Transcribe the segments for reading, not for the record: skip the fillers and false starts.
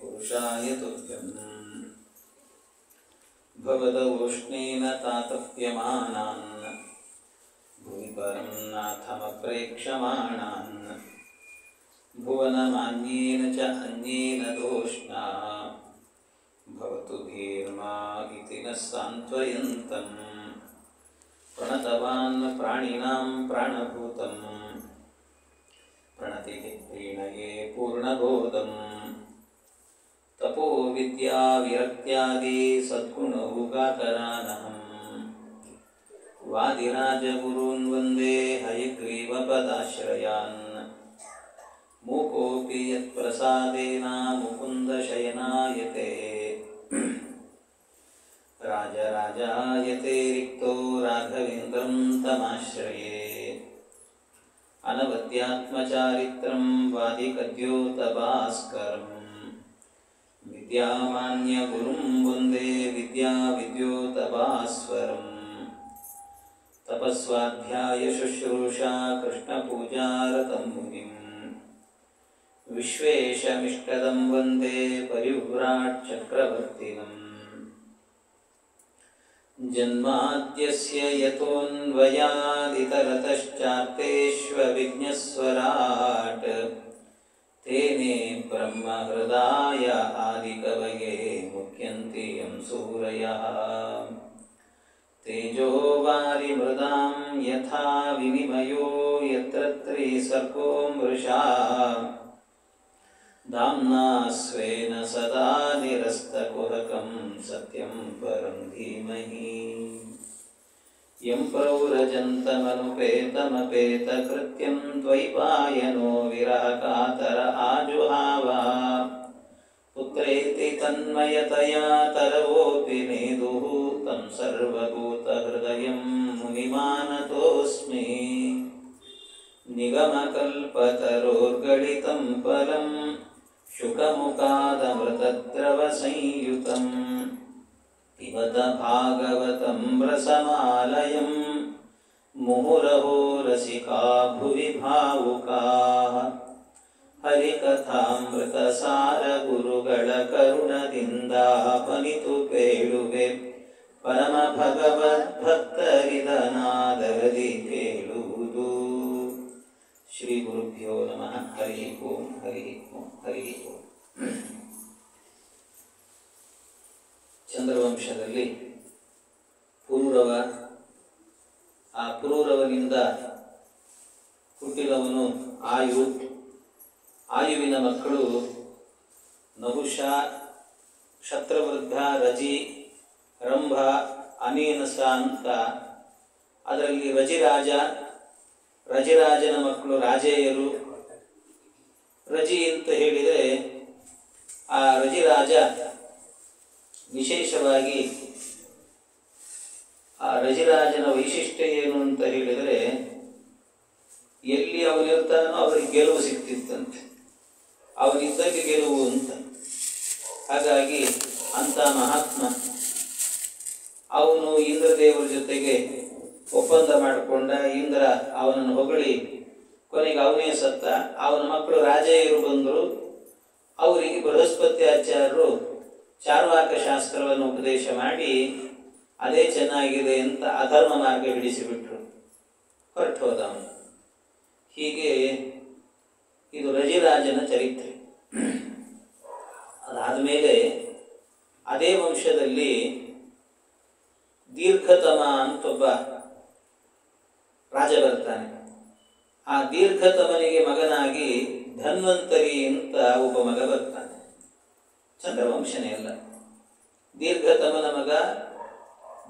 पुरुषाय तुभ्यं भवदवोष्णेन तातप्यमानान् भुवि परं नाथमप्रेक्षमाणान् भुवनमान्येन च अन्येन दोष्णा भवतु भीर्मा इति नः सान्त्वयन्तं प्रणतवान् प्राणिनां प्राणभूतं प्रणतिः प्रीणये पूर्णबोधम् तपो विद्या विरक्त्यादि सद्गुणौघाकरानहम् वादिराजगुरून् वन्दे हयग्रीवपदाश्रयान् मूकोऽपि यत्प्रसादेन मुकुन्दशयनायते राजराजायते रिक्तो राघवेन्द्रं तमाश्रये अनवद्यात्मचारित्रं वादिकद्योतभास्करम् विद्यामान्यगुरुं वन्दे विद्याविद्योतभास्वरम् तपस्वाध्यायशुश्रूषा कृष्णपूजारतं मुनिं विश्वेशमिष्टदं वन्दे परिव्राट् चक्रवर्तिनम् जन्माद्यस्य यतोऽन्वयादितरतश्चार्तेष्वभिज्ञस्वराट् तेने ब्रह्महृदाय आदिकवये मुह्यन्ति यं सूरयः तेजो वारिमृदां यथा विनिमयो यत्र त्रिसर्गो मृषा धाम्ना स्वेन सदा निरस्तकुहकं सत्यं परं धीमहि यं प्रव्रजन्तमनुपेतमपेतकृत्यं द्वैपायनो विरहकातर आजुहाव पुत्रेति तन्मयतया तरवोऽपि नेदुः तं सर्वभूतहृदयं मुनिमानतोऽस्मि निगमकल्पतरोर्गलितं फलं शुकमुखादमृतद्रवसंयुतं पिबत भागवतं रसमालयं मुहुरहो रसिका भुवि भावुकाः हरिकथामृतसारगुरुಗಳ ಕರುಣದಿಂದಾಪನಿತು ಪೇಳುವೆ ಪರಮ ಭಗವದ್ಭಕ್ತರಿದನಾದರದಿ ಕೇಳುವುದು. ಶ್ರೀ ಗುರುಭ್ಯೋ ನಮಃ. ಹರಿ ಓಂ ಹರಿ ಓಂ ಹರಿ ಓಂ. ಚಂದ್ರವಂಶದಲ್ಲಿ ಪುರೂರವ, ಆ ಪುರೂರವನಿಂದ ಹುಟ್ಟಿದವನು ಆಯು. ಆಯುವಿನ ಮಕ್ಕಳು ನಹುಷ, ಕ್ಷತ್ರವೃದ್ಧ, ರಜಿ, ರಂಭ, ಅನೀನಸ ಅಂತ. ಅದರಲ್ಲಿ ರಜಿರಾಜನ ಮಕ್ಕಳು ರಾಜೇಯರು. ರಜಿ ಅಂತ ಹೇಳಿದರೆ ಆ ರಜಿರಾಜ ವಿಶೇಷವಾಗಿ ಆ ರಜಿರಾಜನ ವೈಶಿಷ್ಟ್ಯ ಏನು ಅಂತ ಹೇಳಿದರೆ, ಎಲ್ಲಿ ಅವನಿರ್ತಾನೋ ಅವರಿಗೆ ಗೆಲುವು ಸಿಗ್ತಿತ್ತಂತೆ. ಅವನಿದ್ದಕ್ಕೆ ಗೆಲುವು ಅಂತ. ಹಾಗಾಗಿ ಅಂಥ ಮಹಾತ್ಮ ಅವನು ಇಂದ್ರದೇವರ ಜೊತೆಗೆ ಒಪ್ಪಂದ ಮಾಡಿಕೊಂಡ. ಇಂದ್ರ ಅವನನ್ನು ಹೊಗಳಿ ಕೊನೆಗೆ ಅವನೇ ಸತ್ತ. ಅವನ ಮಕ್ಕಳು ರಾಜೇಯರು ಬಂದರು. ಅವರಿಗೆ ಬೃಹಸ್ಪತಿ ಆಚಾರ್ಯರು ಚಾರ್ವಾಕ ಶಾಸ್ತ್ರವನ್ನು ಉಪದೇಶ ಮಾಡಿ ಅದೇ ಚೆನ್ನಾಗಿದೆ ಅಂತ ಅಧರ್ಮ ಮಾರ್ಗ ಹಿಡಿಸಿಬಿಟ್ರು. ಹೊರಟು ಹೋದ ಅವನು. ಹೀಗೆ ಇದು ರಜಿರಾಜನ ಚರಿತ್ರೆ. ಅದಾದ ಮೇಲೆ ಅದೇ ವಂಶದಲ್ಲಿ ದೀರ್ಘತಮ ಅಂತೊಬ್ಬ ರಾಜ ಬರ್ತಾನೆ. ಆ ದೀರ್ಘತಮನಿಗೆ ಮಗನಾಗಿ ಧನ್ವಂತರಿ ಅಂತ ಒಬ್ಬ ಮಗ ಬರ್ತಾನೆ. ಚಂದ್ರವಂಶನೇ ಅಲ್ಲ, ದೀರ್ಘತಮನ ಮಗ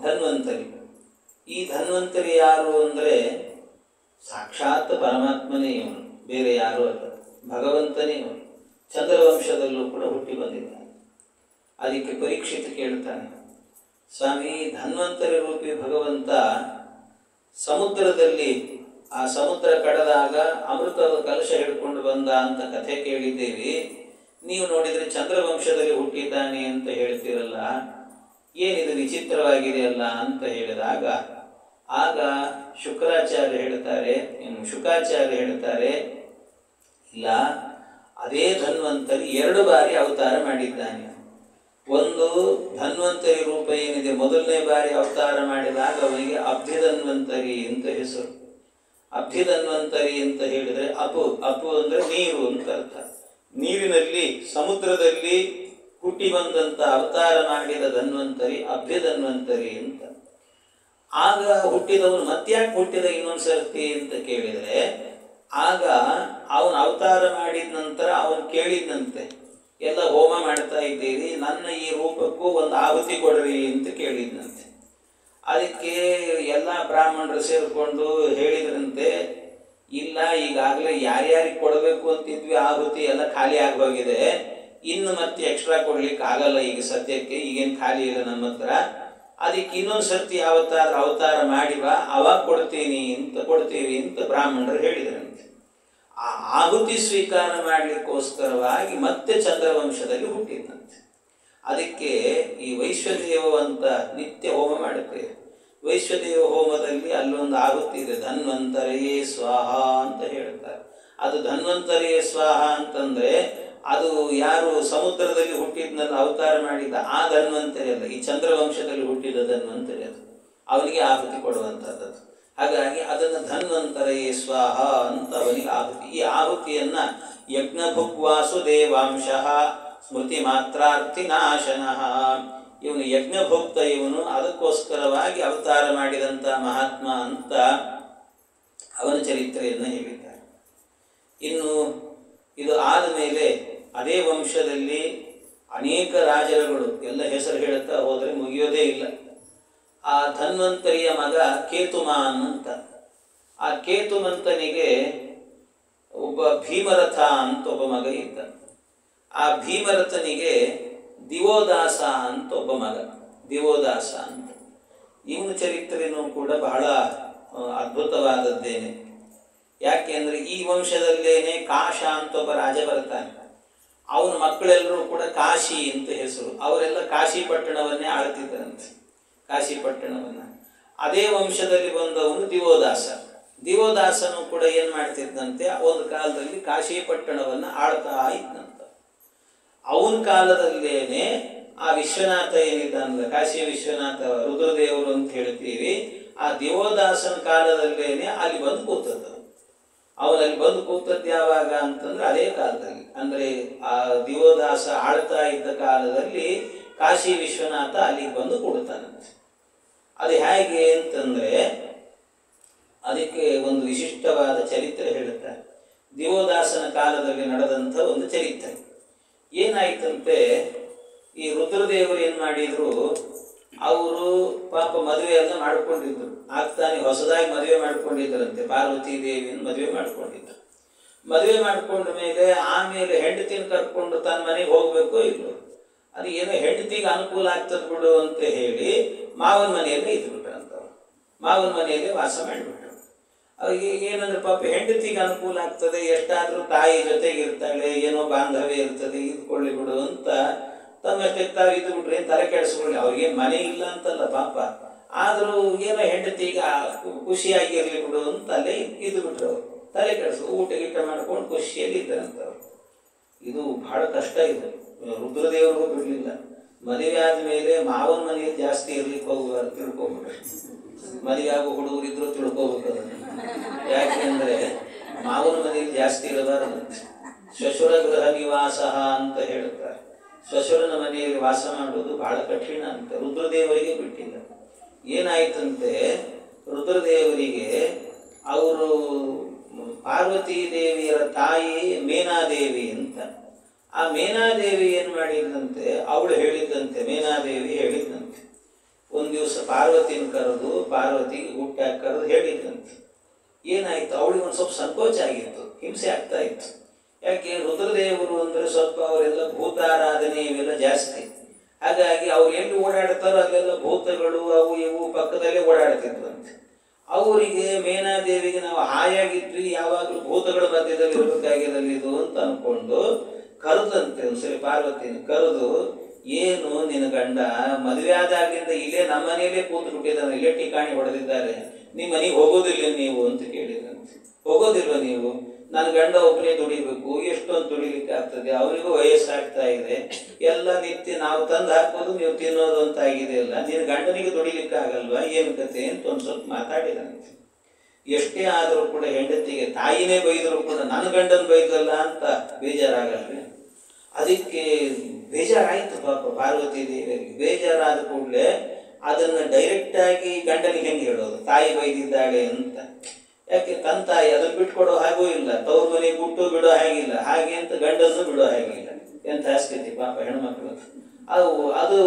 ಧನ್ವಂತರಿ. ಈ ಧನ್ವಂತರಿ ಯಾರು ಅಂದರೆ ಸಾಕ್ಷಾತ್ ಪರಮಾತ್ಮನೇ ಇವನು, ಬೇರೆ ಯಾರೂ ಅಲ್ಲ, ಭಗವಂತನೇ ಇವನು. ಚಂದ್ರವಂಶದಲ್ಲೂ ಕೂಡ ಹುಟ್ಟಿ ಬಂದಿದ್ದಾನೆ. ಅದಕ್ಕೆ ಪರೀಕ್ಷಿತ ಕೇಳ್ತಾನೆ, ಸ್ವಾಮಿ, ಧನ್ವಂತರಿ ರೂಪಿ ಭಗವಂತ ಸಮುದ್ರದಲ್ಲಿ ಆ ಸಮುದ್ರ ಕಡದಾಗ ಅಮೃತದ ಕಲಶ ಹಿಡ್ಕೊಂಡು ಬಂದ ಅಂತ ಕಥೆ ಕೇಳಿದ್ದೇವೆ. ನೀವು ನೋಡಿದರೆ ಚಂದ್ರವಂಶದಲ್ಲಿ ಹುಟ್ಟಿದ್ದಾನೆ ಅಂತ ಹೇಳ್ತೀರಲ್ಲ, ಏನಿದು ವಿಚಿತ್ರವಾಗಿದೆ ಅಲ್ಲ ಅಂತ ಹೇಳಿದಾಗ ಆಗ ಶುಕಾಚಾರ್ಯ ಹೇಳ್ತಾರೆ, ಇಲ್ಲ, ಅದೇ ಧನ್ವಂತರಿ 2 ಬಾರಿ ಅವತಾರ ಮಾಡಿದ್ದಾನೆ. ಒಂದು ಧನ್ವಂತರಿ ರೂಪ ಏನಿದೆ, ಮೊದಲನೇ ಬಾರಿ ಅವತಾರ ಮಾಡಿದಾಗ ಅವನಿಗೆ ಅಬ್ಧಿಧನ್ವಂತರಿ ಅಂತ ಹೆಸರು. ಅಬ್ಧಿಧನ್ವಂತರಿ ಅಂತ ಹೇಳಿದರೆ ಅಪು ಅಂದರೆ ನೀರು ಅಂತ ಅರ್ಥ. ನೀರಿನಲ್ಲಿ, ಸಮುದ್ರದಲ್ಲಿ ಹುಟ್ಟಿ ಬಂದಂತ ಅವತಾರ ಮಾಡಿದ ಧನ್ವಂತರಿ ಅಬ್ಧಿಧನ್ವಂತರಿ ಅಂತ. ಆಗ ಹುಟ್ಟಿದವನು ಮತ್ತ್ಯಾಕೆ ಹುಟ್ಟಿದ ಇನ್ನೊಂದು ಸರ್ತಿ ಅಂತ ಕೇಳಿದರೆ, ಆಗ ಅವನು ಅವತಾರ ಮಾಡಿದ ನಂತರ ಅವನು ಕೇಳಿದಂತೆ, ಎಲ್ಲ ಹೋಮ ಮಾಡ್ತಾ ಇದ್ದೀರಿ, ನನ್ನ ಈ ರೂಪಕ್ಕೂ ಒಂದು ಆಹುತಿ ಕೊಡ್ರಿ ಅಂತ ಕೇಳಿದ್ನಂತೆ. ಅದಕ್ಕೆ ಎಲ್ಲ ಬ್ರಾಹ್ಮಣರು ಸೇರಿಕೊಂಡು ಹೇಳಿದ್ರಂತೆ, ಇಲ್ಲ ಈಗಾಗಲೇ ಯಾರ್ಯಾರಿಗೆ ಕೊಡಬೇಕು ಅಂತಿದ್ವಿ ಆಹುತಿ ಎಲ್ಲ ಖಾಲಿ ಆಗೋಗಿದೆ, ಇನ್ನು ಮತ್ತೆ ಎಕ್ಸ್ಟ್ರಾ ಕೊಡ್ಲಿಕ್ಕೆ ಆಗಲ್ಲ ಈಗ ಸದ್ಯಕ್ಕೆ, ಈಗೇನು ಖಾಲಿ ಇಲ್ಲ ನಮ್ಮ ಹತ್ರ, ಅದಕ್ಕೆ ಇನ್ನೊಂದು ಸರ್ತಿ ಅವತಾರ ಮಾಡಿವ ಅವಾಗ ಕೊಡ್ತೀವಿ ಅಂತ ಬ್ರಾಹ್ಮಣರು ಹೇಳಿದ್ರಂತೆ. ಆ ಆಹುತಿ ಸ್ವೀಕಾರ ಮಾಡಲಿಕ್ಕೋಸ್ಕರವಾಗಿ ಮತ್ತೆ ಚಂದ್ರವಂಶದಲ್ಲಿ ಹುಟ್ಟಿದಂತೆ. ಅದಕ್ಕೆ ಈ ವೈಶ್ವದೇವ ಅಂತ ನಿತ್ಯ ಹೋಮ ಮಾಡುತ್ತೇವೆ. ವೈಶ್ವದೇವ ಹೋಮದಲ್ಲಿ ಅಲ್ಲೊಂದು ಆಹುತಿ ಇದೆ, ಧನ್ವಂತರೇ ಸ್ವಾಹ ಅಂತ ಹೇಳ್ತಾರೆ. ಅದು ಧನ್ವಂತರೇ ಸ್ವಾಹ ಅಂತಂದ್ರೆ ಅದು ಯಾರು ಸಮುದ್ರದಲ್ಲಿ ಹುಟ್ಟಿದ್ನಲ್ಲ ಅವತಾರ ಮಾಡಿದ ಆ ಧನ್ವಂತರಿ ಅಲ್ಲ, ಈ ಚಂದ್ರವಂಶದಲ್ಲಿ ಹುಟ್ಟಿದ ಧನ್ವಂತರಿ ಅದು, ಅವನಿಗೆ ಆಹುತಿ ಕೊಡುವಂಥದ್ದು. ಹಾಗಾಗಿ ಅದನ್ನು ಧನ್ವಂತರೇ ಸ್ವಾಹ ಅಂತ ಅವನಿಗೆ ಆಹುತಿ. ಈ ಆಹುತಿಯನ್ನ ಯಜ್ಞಭುಗ್ವಾಸು ದೇವಾಂಶಃ ಸ್ಮೃತಿ ಮಾತ್ರಾರ್ಥಿ ನಾಶನಃ, ಇವನು ಯಜ್ಞಭುಕ್ತ, ಇವನು ಅದಕ್ಕೋಸ್ಕರವಾಗಿ ಅವತಾರ ಮಾಡಿದಂಥ ಮಹಾತ್ಮ ಅಂತ ಅವನ ಚರಿತ್ರೆಯನ್ನು ಹೇಳಿದ್ದಾರೆ. ಇನ್ನು ಇದು ಆದ ಮೇಲೆ ಅದೇ ವಂಶದಲ್ಲಿ ಅನೇಕ ರಾಜರುಗಳು ಎಲ್ಲ ಹೆಸರು ಹೇಳುತ್ತಾ ಹೋದರೆ ಮುಗಿಯೋದೇ ಇಲ್ಲ. ಆ ಧನ್ವಂತರಿಯ ಮಗ ಕೇತುಮಾನ್ ಅಂತ, ಆ ಕೇತುಮಂತನಿಗೆ ಒಬ್ಬ ಭೀಮರಥ ಅಂತ ಒಬ್ಬ ಮಗ ಇದ್ದ. ಆ ಭೀಮರಥನಿಗೆ ದಿವೋದಾಸ ಅಂತ ಒಬ್ಬ ಮಗ, ದಿವೋದಾಸ ಅಂತ. ಇವನ ಚರಿತ್ರೆನೂ ಕೂಡ ಬಹಳ ಅದ್ಭುತವಾದದ್ದೇನೆ. ಯಾಕೆಂದ್ರೆ ಈ ವಂಶದಲ್ಲೇನೆ ಕಾಶ ಅಂತ ಒಬ್ಬ ರಾಜ ಬರ್ತಾನೆ. ಅವನ ಮಕ್ಕಳೆಲ್ಲರೂ ಕೂಡ ಕಾಶಿ ಅಂತ ಹೆಸರು. ಅವರೆಲ್ಲ ಕಾಶಿ ಪಟ್ಟಣವನ್ನೇ ಆಳ್ತಿದ್ದರಂತೆ, ಕಾಶಿ ಪಟ್ಟಣವನ್ನ. ಅದೇ ವಂಶದಲ್ಲಿ ಬಂದವನು ದಿವೋದಾಸ. ದಿವೋದಾಸನು ಕೂಡ ಏನ್ ಮಾಡ್ತಿದ್ದಂತೆ, ಒಂದು ಕಾಲದಲ್ಲಿ ಕಾಶಿ ಪಟ್ಟಣವನ್ನ ಆಳ್ತಾ ಇದ್ದಂತ. ಅವನ ಕಾಲದಲ್ಲೇನೆ ಆ ವಿಶ್ವನಾಥ ಏನಿದ್ದಾನಲ್ಲ, ಕಾಶಿ ವಿಶ್ವನಾಥ, ರುದ್ರದೇವರು ಅಂತ ಹೇಳ್ತೀವಿ, ಆ ದಿವೋದಾಸನ ಕಾಲದಲ್ಲೇನೆ ಅಲ್ಲಿ ಬಂದು ಕೂತದ್ದು. ಅವನಲ್ಲಿ ಬಂದು ಕೂತದ್ದು ಯಾವಾಗ ಅಂತಂದ್ರೆ ಅದೇ ಕಾಲದಲ್ಲಿ, ಅಂದ್ರೆ ಆ ದಿವೋದಾಸ ಆಳ್ತಾ ಇದ್ದ ಕಾಲದಲ್ಲಿ ಕಾಶಿ ವಿಶ್ವನಾಥ ಅಲ್ಲಿಗೆ ಬಂದು ಕೂಡ್ತಾನಂತೆ. ಅದು ಹೇಗೆ ಅಂತಂದ್ರೆ ಅದಕ್ಕೆ ಒಂದು ವಿಶಿಷ್ಟವಾದ ಚರಿತ್ರೆ ಹೇಳುತ್ತಾರೆ. ದಿವೋದಾಸನ ಕಾಲದಲ್ಲಿ ನಡೆದಂಥ ಒಂದು ಚರಿತ್ರೆ. ಏನಾಯ್ತಂತೆ, ಈ ರುದ್ರದೇವರು ಏನ್ ಮಾಡಿದ್ರು, ಅವರು ಪಾಪ ಮದುವೆಯನ್ನ ಮಾಡ್ಕೊಂಡಿದ್ರು. ಆಗ್ತಾನೆ ಹೊಸದಾಗಿ ಮದುವೆ ಮಾಡ್ಕೊಂಡಿದ್ರಂತೆ, ಪಾರ್ವತಿ ದೇವಿಯನ್ನು ಮದುವೆ ಮಾಡ್ಕೊಂಡಿದ್ರು. ಮದುವೆ ಮಾಡ್ಕೊಂಡ ಮೇಲೆ ಆಮೇಲೆ ಹೆಂಡತಿನ ಕರ್ಕೊಂಡು ತನ್ನ ಮನೆಗೆ ಹೋಗ್ಬೇಕು ಇಲ್ವೋ, ಅದು ಏನೋ ಹೆಂಡತಿಗೆ ಅನುಕೂಲ ಆಗ್ತದ ಬಿಡು ಅಂತ ಹೇಳಿ ಮಾವನ ಮನೆಯಲ್ಲೇ ಇದ್ಬಿಟ್ರಂತವ್ರು. ಮಾವನ ಮನೆಯಲ್ಲೇ ವಾಸ ಮಾಡಿಬಿಟ್ರು. ಅವ್ರಿಗೆ ಏನಂದ್ರೆ ಪಾಪ ಹೆಂಡತಿಗೆ ಅನುಕೂಲ ಆಗ್ತದೆ, ಎಷ್ಟಾದ್ರೂ ತಾಯಿ ಜೊತೆಗೆ ಇರ್ತಾಳೆ, ಏನೋ ಬಾಂಧವ್ಯ ಇರ್ತದೆ, ಇದ್ಕೊಳ್ಳಿ ಬಿಡು ಅಂತ ತಮ್ಮಷ್ಟೇ ತಾವು ಇದ್ದು ಬಿಟ್ರೆ ತಲೆ ಕೆಡಿಸ್ಕೊಳ್ಳಿ. ಅವ್ರಿಗೆ ಮನೆ ಇಲ್ಲ ಅಂತಲ್ಲ ಪಾಪ, ಆದ್ರೂ ಏನೋ ಹೆಂಡತಿಗೆ ಖುಷಿಯಾಗಿರ್ಲಿ ಬಿಡು ಅಂತ ಅಲ್ಲೇ ಇದ್ದು ಬಿಟ್ರು. ಅವ್ರು ತಲೆ ಕೆಡಿಸ್ಕೊ ಊಟ ಗೀಟ ಮಾಡ್ಕೊಂಡು ಖುಷಿಯಲ್ಲಿ ಇದ್ದಾರಂತವ್ರು. ಇದು ಬಹಳ ಕಷ್ಟ ಇದೆ. ರುದ್ರದೇವ್ರಿಗೂ ಬಿಡ್ಲಿಲ್ಲ. ಮದುವೆ ಆದ್ಮೇಲೆ ಮಾವನ ಮನೆಯಲ್ಲಿ ಜಾಸ್ತಿ ಇರ್ಲಿಕ್ಕೆ ಹೋಗುವ ತಿಳ್ಕೊಬಿಟ್ರೆ, ಮದುವೆ ಆಗೋ ಹುಡುಗರಿದ್ರು ತಿಳ್ಕೊಬೇಕು ಅದನ್ನು. ಯಾಕೆಂದ್ರೆ ಮಾವನ ಮನೆಯಲ್ಲಿ ಜಾಸ್ತಿ ಇರಬಾರದು. ಶ್ವಶುರ ಗೃಹ ನಿವಾಸ ಅಂತ ಹೇಳ್ತಾರೆ. ಶ್ವಶುರನ ಮನೆಯಲ್ಲಿ ವಾಸ ಮಾಡುವುದು ಬಹಳ ಕಠಿಣ ಅಂತ. ರುದ್ರದೇವರಿಗೆ ಬಿಟ್ಟಿಲ್ಲ. ಏನಾಯ್ತಂತೆ, ರುದ್ರದೇವರಿಗೆ ಅವರು ಪಾರ್ವತಿ ದೇವಿಯರ ತಾಯಿ ಮೇನಾದೇವಿ ಅಂತ. ಆ ಮೇನಾದೇವಿ ಏನ್ ಮಾಡಿದಂತೆ, ಅವಳು ಹೇಳಿದ್ದಂತೆ, ಮೇನಾದೇವಿ ಹೇಳಿದ್ದಂತೆ, ಒಂದ್ ದಿವಸ ಪಾರ್ವತಿನ ಕರೆದು ಪಾರ್ವತಿಗೆ ಊಟಕ್ಕೆ ಕರೆದು ಹೇಳಿದ್ದಂತೆ. ಏನಾಯ್ತು, ಅವಳಿಗೆ ಒಂದು ಸ್ವಲ್ಪ ಸಂಕೋಚ ಆಗಿತ್ತು, ಹಿಂಸೆ ಆಗ್ತಾ ಇತ್ತು. ಯಾಕೆ, ರುದ್ರದೇವರು ಅಂದ್ರೆ ಸ್ವಲ್ಪ ಅವರೆಲ್ಲ ಭೂತಾರಾಧನೆ ಇವೆಲ್ಲ ಜಾಸ್ತಿ. ಹಾಗಾಗಿ ಅವ್ರು ಎಲ್ಲಿ ಓಡಾಡ್ತಾರೋ ಅಲ್ಲೆಲ್ಲ ಭೂತಗಳು ಅವು ಇವು ಪಕ್ಕದಲ್ಲೇ ಓಡಾಡ್ತಿದ್ವಂತೆ. ಅವರಿಗೆ ಮೇನಾದೇವಿಗೆ ನಾವು ಹಾಯಾಗಿದ್ವಿ, ಯಾವಾಗಲೂ ಭೂತಗಳ ಮಧ್ಯದಲ್ಲಿ ಇರಬೇಕಾಗಿರಲಿದು ಅಂತ ಅನ್ಕೊಂಡು ಕರೆದಂತೆ ಒಂದ್ಸರಿ ಪಾರ್ವತಿನ ಕರೆದು, ಏನು ನಿನ್ನ ಗಂಡ ಮದುವೆ ಆದಾಗಿಂದ ಇಲ್ಲೇ ನಮ್ಮ ಮನೆಯಲ್ಲೇ ಕೂತು ಬಿಟ್ಟಿದ್ದಾನೆ, ಇಲ್ಲೇ ಠಿಕಾಣಿ ಹೊಡೆದಿದ್ದಾರೆ, ನಿಮ್ಮ ಮನೆಗೆ ಹೋಗೋದಿಲ್ಲ ನೀವು ಅಂತ ಕೇಳಿದಂತೆ. ಹೋಗೋದಿಲ್ವ ನೀವು? ನನ್ನ ಗಂಡ ಒಬ್ಬನೇ ದುಡಿಬೇಕು, ಎಷ್ಟೊಂದು ದುಡಿಲಿಕ್ಕೆ ಆಗ್ತದೆ, ಅವನಿಗೂ ವಯಸ್ಸಾಗ್ತಾ ಇದೆ, ಎಲ್ಲ ನಿತ್ಯ ನಾವು ತಂದು ಹಾಕೋದು ನೀವು ತಿನ್ನೋದು ಅಂತ ಆಗಿದೆ ಅಲ್ಲ, ನಿನ್ನ ಗಂಡನಿಗೆ ದುಡಿಲಿಕ್ಕೆ ಆಗಲ್ವಾ, ಏನು ಕತೆ ಅಂತ ಒಂದು ಸ್ವಲ್ಪ ಮಾತಾಡಿದಂತೆ. ಎಷ್ಟೇ ಆದರೂ ಕೂಡ ಹೆಂಡತಿಗೆ ತಾಯಿನೇ ಬೈದರೂ ಕೂಡ ನನ್ನ ಗಂಡನ ಬೈದಲ್ಲ ಅಂತ ಬೇಜಾರಾಗಲ್ವೇ? ಅದಕ್ಕೆ ಬೇಜಾರಾಯಿತು ಪಾಪ ಪಾರ್ವತಿ ದೇವಿಯರಿಗೆ. ಬೇಜಾರಾದ ಕೂಡಲೇ ಅದನ್ನು ಡೈರೆಕ್ಟಾಗಿ ಗಂಡನಿಗೆ ಹೆಂಗೆ ಹೇಳೋದು, ತಾಯಿ ಬೈದಿದ್ದಾಳೆ ಅಂತ. ಯಾಕೆ ತನ್ನ ತಾಯಿ ಅದನ್ನು ಬಿಟ್ಕೊಡೋ ಹಾಗೂ ಇಲ್ಲ, ತವ್ರ ಮನೆಗೆ ಬಿಟ್ಟು ಬಿಡೋ ಹಾಗಿಲ್ಲ, ಹಾಗೆ ಅಂತ ಗಂಡನ್ನು ಬಿಡೋ ಹಾಗಿಲ್ಲ. ಎಂಥ ಸ್ಥಿತಿ ಪಾಪ ಹೆಣ್ಮಕ್ಳು. ಅದು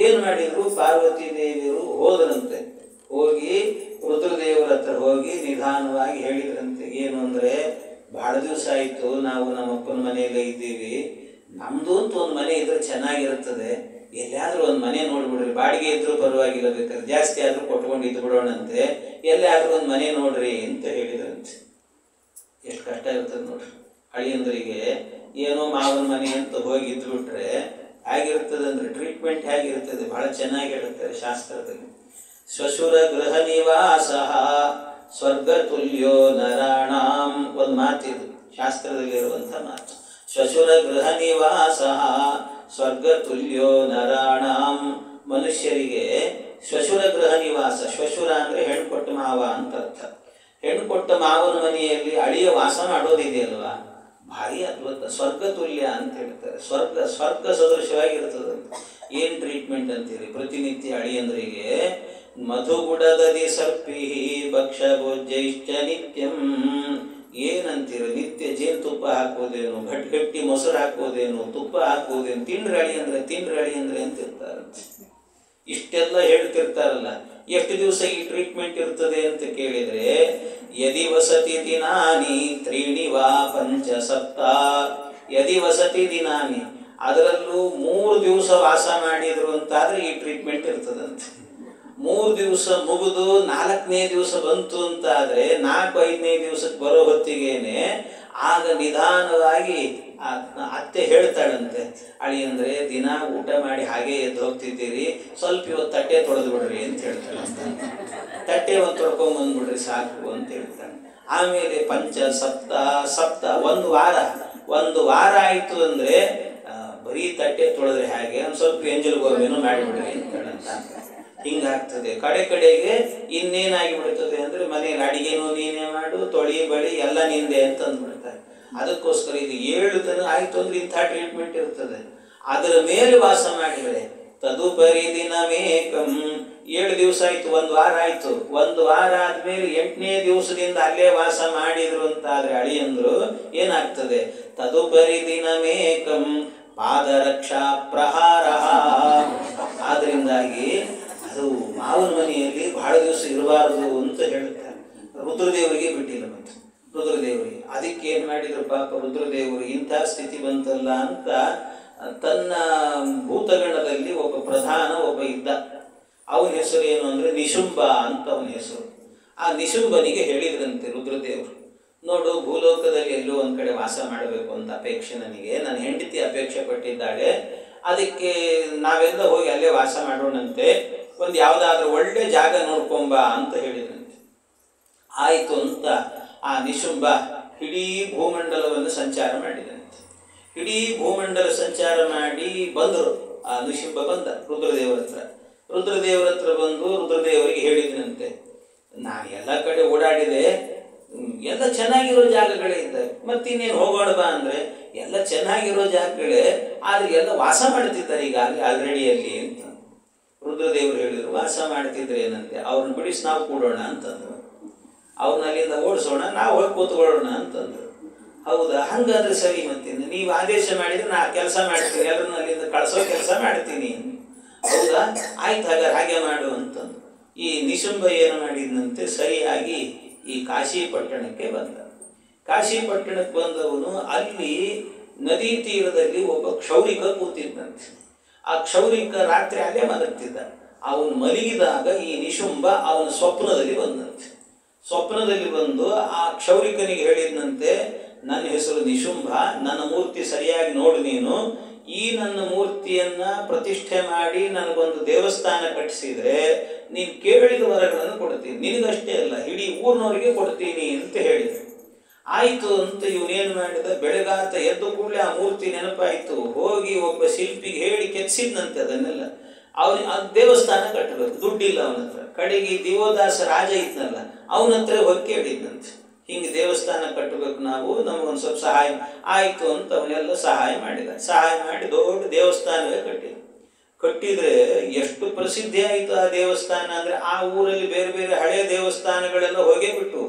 ಏನು ಮಾಡಿದ್ರು, ಪಾರ್ವತಿ ದೇವಿಯರು ಹೋದ್ರಂತೆ. ಹೋಗಿ ರುದ್ರದೇವರ ಹತ್ರ ಹೋಗಿ ನಿಧಾನವಾಗಿ ಹೇಳಿದ್ರಂತೆ. ಏನು ಅಂದರೆ, ಭಾಳ ದಿವಸ ಆಯಿತು ನಾವು ನಮ್ಮ ಅಪ್ಪನ ಮನೆಯಲ್ಲೇ ಇದ್ದೀವಿ, ನಮ್ಮದು ಅಂತ ಒಂದು ಮನೆ ಇದ್ರೆ ಚೆನ್ನಾಗಿರುತ್ತದೆ, ಎಲ್ಲಿಯಾದರೂ ಒಂದು ಮನೆ ನೋಡ್ಬಿಡ್ರಿ, ಬಾಡಿಗೆ ಇದ್ರೂ ಪರವಾಗಿಲ್ಲ, ಬೇಕಾದ್ರೆ ಜಾಸ್ತಿ ಆದರೂ ಕೊಟ್ಕೊಂಡು ಇದ್ದು ಬಿಡೋಣಂತೆ, ಎಲ್ಲಾದರೂ ಒಂದು ಮನೆ ನೋಡ್ರಿ ಅಂತ ಹೇಳಿದ್ರಂತೆ. ಎಷ್ಟು ಕಷ್ಟ ಇರ್ತದೆ ನೋಡ್ರಿ ಅಳಿಯಂದ್ರಿಗೆ. ಏನೋ ಮಾವನ ಮನೆ ಅಂತ ಹೋಗಿ ಇದ್ಬಿಟ್ರೆ ಹೇಗಿರ್ತದೆ ಅಂದರೆ ಟ್ರೀಟ್ಮೆಂಟ್ ಹೇಗಿರ್ತದೆ, ಭಾಳ ಚೆನ್ನಾಗಿ ಹೇಳ್ತಾರೆ ಶಾಸ್ತ್ರದಲ್ಲಿ. ಶ್ವಶುರ ಗೃಹ ನಿವಾಸ ಸ್ವರ್ಗ ತುಲ್ಯೋ ನರಾಣಾಂ, ಒಂದು ಮಾತಿದು ಶಾಸ್ತ್ರದಲ್ಲಿರುವಂಥ ಮಾತು. ಶ್ವಶುರ ಗೃಹ ನಿವಾಸ ಸ್ವರ್ಗ ತುಲ್ಯೋ ನರಾಣಾಂ. ಮನುಷ್ಯರಿಗೆ ಶ್ವಶುರ ಗೃಹ ನಿವಾಸ, ಶ್ವಶುರ ಅಂದರೆ ಹೆಣ್ಕೊಟ್ಟ ಮಾವ ಅಂತ ಅರ್ಥ. ಹೆಣ್ಕೊಟ್ಟ ಮಾವನ ಮನೆಯಲ್ಲಿ ಅಳಿಯ ವಾಸ ಮಾಡೋದಿದೆಯಲ್ವಾ, ಭಾರಿ ಅದ್ಭುತ, ಸ್ವರ್ಗ ತುಲ್ಯ ಅಂತ ಹೇಳ್ತಾರೆ. ಸ್ವರ್ಗ ಸದೃಶವಾಗಿರ್ತದಂತೆ. ಏನು ಟ್ರೀಟ್ಮೆಂಟ್ ಅಂತೀರಿ, ಪ್ರತಿನಿತ್ಯ ಅಳಿಯಂದ್ರಿಗೆ ಮಧುಗುಡದದಿ ಸರ್ಪಿ ಭಕ್ಷ ಭೋಜ್ಯೈಶ್ಚ ನಿತ್ಯಂ. ಏನಂತೀರ, ನಿತ್ಯ ಜೇನುತುಪ್ಪ ಹಾಕೋದೇನು, ಗಟ್ಟಿ ಮೊಸರು ಹಾಕೋದೇನು, ತುಪ್ಪ ಹಾಕೋದೇನು, ತಿಂಡ್ರಿ ಅಳಿ ಅಂದ್ರೆ ಅಂತ ಇರ್ತಾರಂತೆ. ಇಷ್ಟೆಲ್ಲ ಹೇಳ್ತಿರ್ತಾರಲ್ಲ, ಎಷ್ಟು ದಿವಸ ಈ ಟ್ರೀಟ್ಮೆಂಟ್ ಇರ್ತದೆ ಅಂತ ಕೇಳಿದ್ರೆ, ಯದಿ ವಸತಿ ದಿನಾನಿ ತ್ರೀಣಿ ವಾ ಪಂಚ ಸಪ್ತ. ಯದಿ ವಸತಿ ದಿನಾನಿ, ಅದರಲ್ಲೂ 3 ದಿವಸ ವಾಸ ಮಾಡಿದ್ರು ಅಂತಾದ್ರೆ ಈ ಟ್ರೀಟ್ಮೆಂಟ್ ಇರ್ತದಂತೆ. 3 ದಿವಸ ಮುಗಿದು 4ನೇ ದಿವಸ ಬಂತು ಅಂತಾದರೆ 4-5ನೇ ದಿವಸಕ್ಕೆ ಬರೋ ಹೊತ್ತಿಗೇನೆ ಆಗ ನಿಧಾನವಾಗಿ ಅತ್ತೆ ಹೇಳ್ತಾಳಂತೆ, ಅಳಿ ಅಂದರೆ ದಿನ ಊಟ ಮಾಡಿ ಹಾಗೆ ಎದ್ದು ಹೋಗ್ತಿದ್ದೀರಿ, ಸ್ವಲ್ಪ ಇವತ್ತು ತಟ್ಟೆ ತೊಳೆದು ಬಿಡ್ರಿ ಅಂತ ಹೇಳ್ತಾಳಂತೆ. ತಟ್ಟೆ ಒಂದು ತೊಳ್ಕೊಂಬಂದ್ಬಿಡ್ರಿ ಸಾಕು ಅಂತ ಹೇಳ್ತಾಳೆ. ಆಮೇಲೆ ಪಂಚ ಸಪ್ತ ಒಂದು ವಾರ ಆಯಿತು ಅಂದರೆ ಬರೀ ತಟ್ಟೆ ತೊಳೆದ್ರೆ ಹಾಗೆ ಒಂದು ಸ್ವಲ್ಪ ಎಂಜಲ್ ಗೋರ್ಮೆನೂ ಮಾಡಿಬಿಡ್ರಿ ಅಂತೇಳಂತ. ಹಿಂಗಾಗ್ತದೆ. ಕಡೆಗೆ ಇನ್ನೇನಾಗಿ ಬಿಡ್ತದೆ ಅಂದರೆ ಮನೆಯಲ್ಲಿ ಅಡಿಗೆನೂ ನೀನೇ ಮಾಡು, ತೊಳಿ ಬಳಿ ಎಲ್ಲ ನಿಂದೆ ಅಂತ ಅಂದ್ಬಿಡ್ತಾರೆ. ಅದಕ್ಕೋಸ್ಕರ ಇದು 7 ದಿನ ಆಯಿತು ಅಂದರೆ ಇಂಥ ಟ್ರೀಟ್ಮೆಂಟ್ ಇರ್ತದೆ. ಅದರ ಮೇಲೆ ವಾಸ ಮಾಡಿದರೆ ತದುಪರಿ ದಿನಮೇಕಂ. 7 ದಿವಸ ಆಯಿತು, 1 ವಾರ ಆಯಿತು, 1 ವಾರ ಆದಮೇಲೆ 8ನೇ ದಿವಸದಿಂದ ಅಲ್ಲೇ ವಾಸ ಮಾಡಿದ್ರು ಅಂತಾದರೆ ಅಳಿಯಂದ್ರು ಏನಾಗ್ತದೆ, ತದುಪರಿ ದಿನಮೇಕಂ ಪಾದರಕ್ಷಾ ಪ್ರಹಾರ. ಆದ್ರಿಂದಾಗಿ ಅದು ಮಾವನ ಮನೆಯಲ್ಲಿ ಬಹಳ ದಿವಸ ಇರಬಾರದು ಅಂತ ಹೇಳ್ತಾರೆ. ರುದ್ರದೇವರಿಗೆ ಬಿಟ್ಟಿಲ್ಲ ಮತ್ತೆ ರುದ್ರದೇವರಿಗೆ. ಅದಕ್ಕೆ ಏನು ಮಾಡಿದ್ರು ಪಾಪ ರುದ್ರದೇವರು, ಇಂಥ ಸ್ಥಿತಿ ಬಂತಲ್ಲ ಅಂತ ತನ್ನ ಭೂತಗಣದಲ್ಲಿ ಒಬ್ಬ ಇದ್ದ. ಅವನ ಹೆಸರು ಏನು ಅಂದರೆ ನಿಶುಂಭ ಅಂತ ಅವನ ಹೆಸರು. ಆ ನಿಶುಂಭನಿಗೆ ಹೇಳಿದ್ರಂತೆ ರುದ್ರದೇವರು, ನೋಡು ಭೂಲೋಕದಲ್ಲಿ ಎಲ್ಲೋ ಒಂದು ಕಡೆ ವಾಸ ಮಾಡಬೇಕು ಅಂತ ಅಪೇಕ್ಷೆ ನನಗೆ, ನನ್ನ ಹೆಂಡತಿ ಅಪೇಕ್ಷೆ ಪಟ್ಟಿದ್ದಾಳೆ, ಅದಕ್ಕೆ ನಾವೆಲ್ಲ ಹೋಗಿ ಅಲ್ಲೇ ವಾಸ ಮಾಡೋಣಂತೆ, ಒಂದು ಯಾವುದಾದ್ರೂ ಒಳ್ಳೆ ಜಾಗ ನೋಡ್ಕೊಂಬ ಅಂತ ಹೇಳಿದ್ರಂತೆ. ಆಯಿತು ಅಂತ ಆ ನಿಶುಂಭ ಇಡೀ ಭೂಮಂಡಲವನ್ನು ಸಂಚಾರ ಮಾಡಿದಂತೆ. ಇಡೀ ಭೂಮಂಡಲ ಸಂಚಾರ ಮಾಡಿ ಬಂದರು. ಆ ನಿಶುಂಭ ಬಂದ ರುದ್ರದೇವರ ಹತ್ರ ಬಂದು ರುದ್ರದೇವರಿಗೆ ಹೇಳಿದನಂತೆ, ನಾನು ಎಲ್ಲ ಕಡೆ ಓಡಾಡಿದೆ, ಎಲ್ಲ ಚೆನ್ನಾಗಿರೋ ಜಾಗಗಳೇ ಇದ್ದಾವೆ, ಮತ್ತಿನ್ನೇನು ಹೋಗೋಣ ಬಾ ಅಂದರೆ ಎಲ್ಲ ಚೆನ್ನಾಗಿರೋ ಜಾಗಗಳೇ, ಆದರೆ ಎಲ್ಲ ವಾಸ ಮಾಡ್ತಿದ್ದಾರೆ ಈಗಾಗಲೇ ಆಲ್ರೆಡಿ ಅಲ್ಲಿ ಅಂತ ರುದ್ರದೇವರು ಹೇಳಿದರು. ವಾಸ ಮಾಡ್ತಿದ್ರೆ ಏನಂತೆ, ಅವ್ರನ್ನ ಬಿಡಿಸಿ ನಾವು ಕೂಡೋಣ ಅಂತಂದರು. ಅವ್ರನ್ನ ಅಲ್ಲಿಂದ ಓಡಿಸೋಣ, ನಾವು ಹೋಗಿ ಕೂತ್ಕೊಳ್ಳೋಣ ಅಂತಂದರು. ಹೌದಾ, ಹಂಗಾದ್ರೆ ಸರಿ, ಮತ್ತೇನು ನೀವು ಆದೇಶ ಮಾಡಿದರೆ ನಾ ಕೆಲಸ ಮಾಡ್ತೀನಿ, ಎಲ್ಲರನ್ನ ಅಲ್ಲಿಂದ ಕಳಿಸೋ ಕೆಲಸ ಮಾಡ್ತೀನಿ. ಹೌದಾ, ಆಯ್ತು ಹಾಗಾದ್ರೆ ಹಾಗೆ ಮಾಡು ಅಂತಂದು ಈ ನಿಶುಂಭ ಏನು ಮಾಡಿದಂತೆ, ಸರಿಯಾಗಿ ಈ ಕಾಶಿ ಪಟ್ಟಣಕ್ಕೆ ಬಂದ. ಕಾಶಿ ಪಟ್ಟಣಕ್ಕೆ ಬಂದವನು ಅಲ್ಲಿ ನದಿ ತೀರದಲ್ಲಿ ಒಬ್ಬ ಕ್ಷೌರಿಕ ಕೂತಿದ್ದಂತೆ. ಆ ಕ್ಷೌರಿಕ ರಾತ್ರಿ ಅಲ್ಲೇ ಮಲಗ್ತಿದ್ದ. ಅವನು ಮಲಗಿದಾಗ ಈ ನಿಶುಂಭ ಅವನ ಸ್ವಪ್ನದಲ್ಲಿ ಬಂದಂತೆ. ಸ್ವಪ್ನದಲ್ಲಿ ಬಂದು ಆ ಕ್ಷೌರಿಕನಿಗೆ ಹೇಳಿದಂತೆ, ನನ್ನ ಹೆಸರು ನಿಶುಂಭ, ನನ್ನ ಮೂರ್ತಿ ಸರಿಯಾಗಿ ನೋಡು ನೀನು, ಈ ನನ್ನ ಮೂರ್ತಿಯನ್ನ ಪ್ರತಿಷ್ಠೆ ಮಾಡಿ ನನಗೊಂದು ದೇವಸ್ಥಾನ ಕಟ್ಟಿಸಿದ್ರೆ ನೀನು ಕೇಳಿದ ವರಗಳನ್ನು ಕೊಡ್ತೀನಿ, ನಿನಗಷ್ಟೇ ಅಲ್ಲ ಇಡೀ ಊರಿನವರಿಗೆ ಕೊಡ್ತೀನಿ ಅಂತ ಹೇಳಿದರು. ಆಯಿತು ಅಂತ ಇವನೇನು ಮಾಡಿದ, ಬೆಳಗಾತ ಎದ್ದು ಕೂಡಲೇ ಆ ಮೂರ್ತಿ ನೆನಪಾಯಿತು, ಹೋಗಿ ಒಬ್ಬ ಶಿಲ್ಪಿಗೆ ಹೇಳಿ ಕೆತ್ತಿಸಿದ್ನಂತೆ ಅದನ್ನೆಲ್ಲ. ಅವನಿಗೆ ದೇವಸ್ಥಾನ ಕಟ್ಟಬೇಕು, ದುಡ್ಡಿಲ್ಲ ಅವನ ಹತ್ರ. ಕಡೆಗೆ ದಿವೋದಾಸ ರಾಜ ಇದ್ನಲ್ಲ, ಅವನ ಹತ್ರ ಹೋಗಿ ಕೇಳಿದ್ನಂತೆ, ಹಿಂಗೆ ದೇವಸ್ಥಾನ ಕಟ್ಟಬೇಕು ನಾವು, ನಮಗೊಂದು ಸ್ವಲ್ಪ ಸಹಾಯ. ಆಯಿತು ಅಂತ ಅವನೆಲ್ಲ ಸಹಾಯ ಮಾಡಿದ. ಸಹಾಯ ಮಾಡಿ ದೊಡ್ಡ ದೇವಸ್ಥಾನವೇ ಕಟ್ಟಿದ್ರೆ ಎಷ್ಟು ಪ್ರಸಿದ್ಧಿ ಆಯಿತು ಆ ದೇವಸ್ಥಾನ ಅಂದರೆ, ಆ ಊರಲ್ಲಿ ಬೇರೆ ಬೇರೆ ಹಳೆಯ ದೇವಸ್ಥಾನಗಳೆಲ್ಲ ಹೋಗೇ ಬಿಟ್ಟು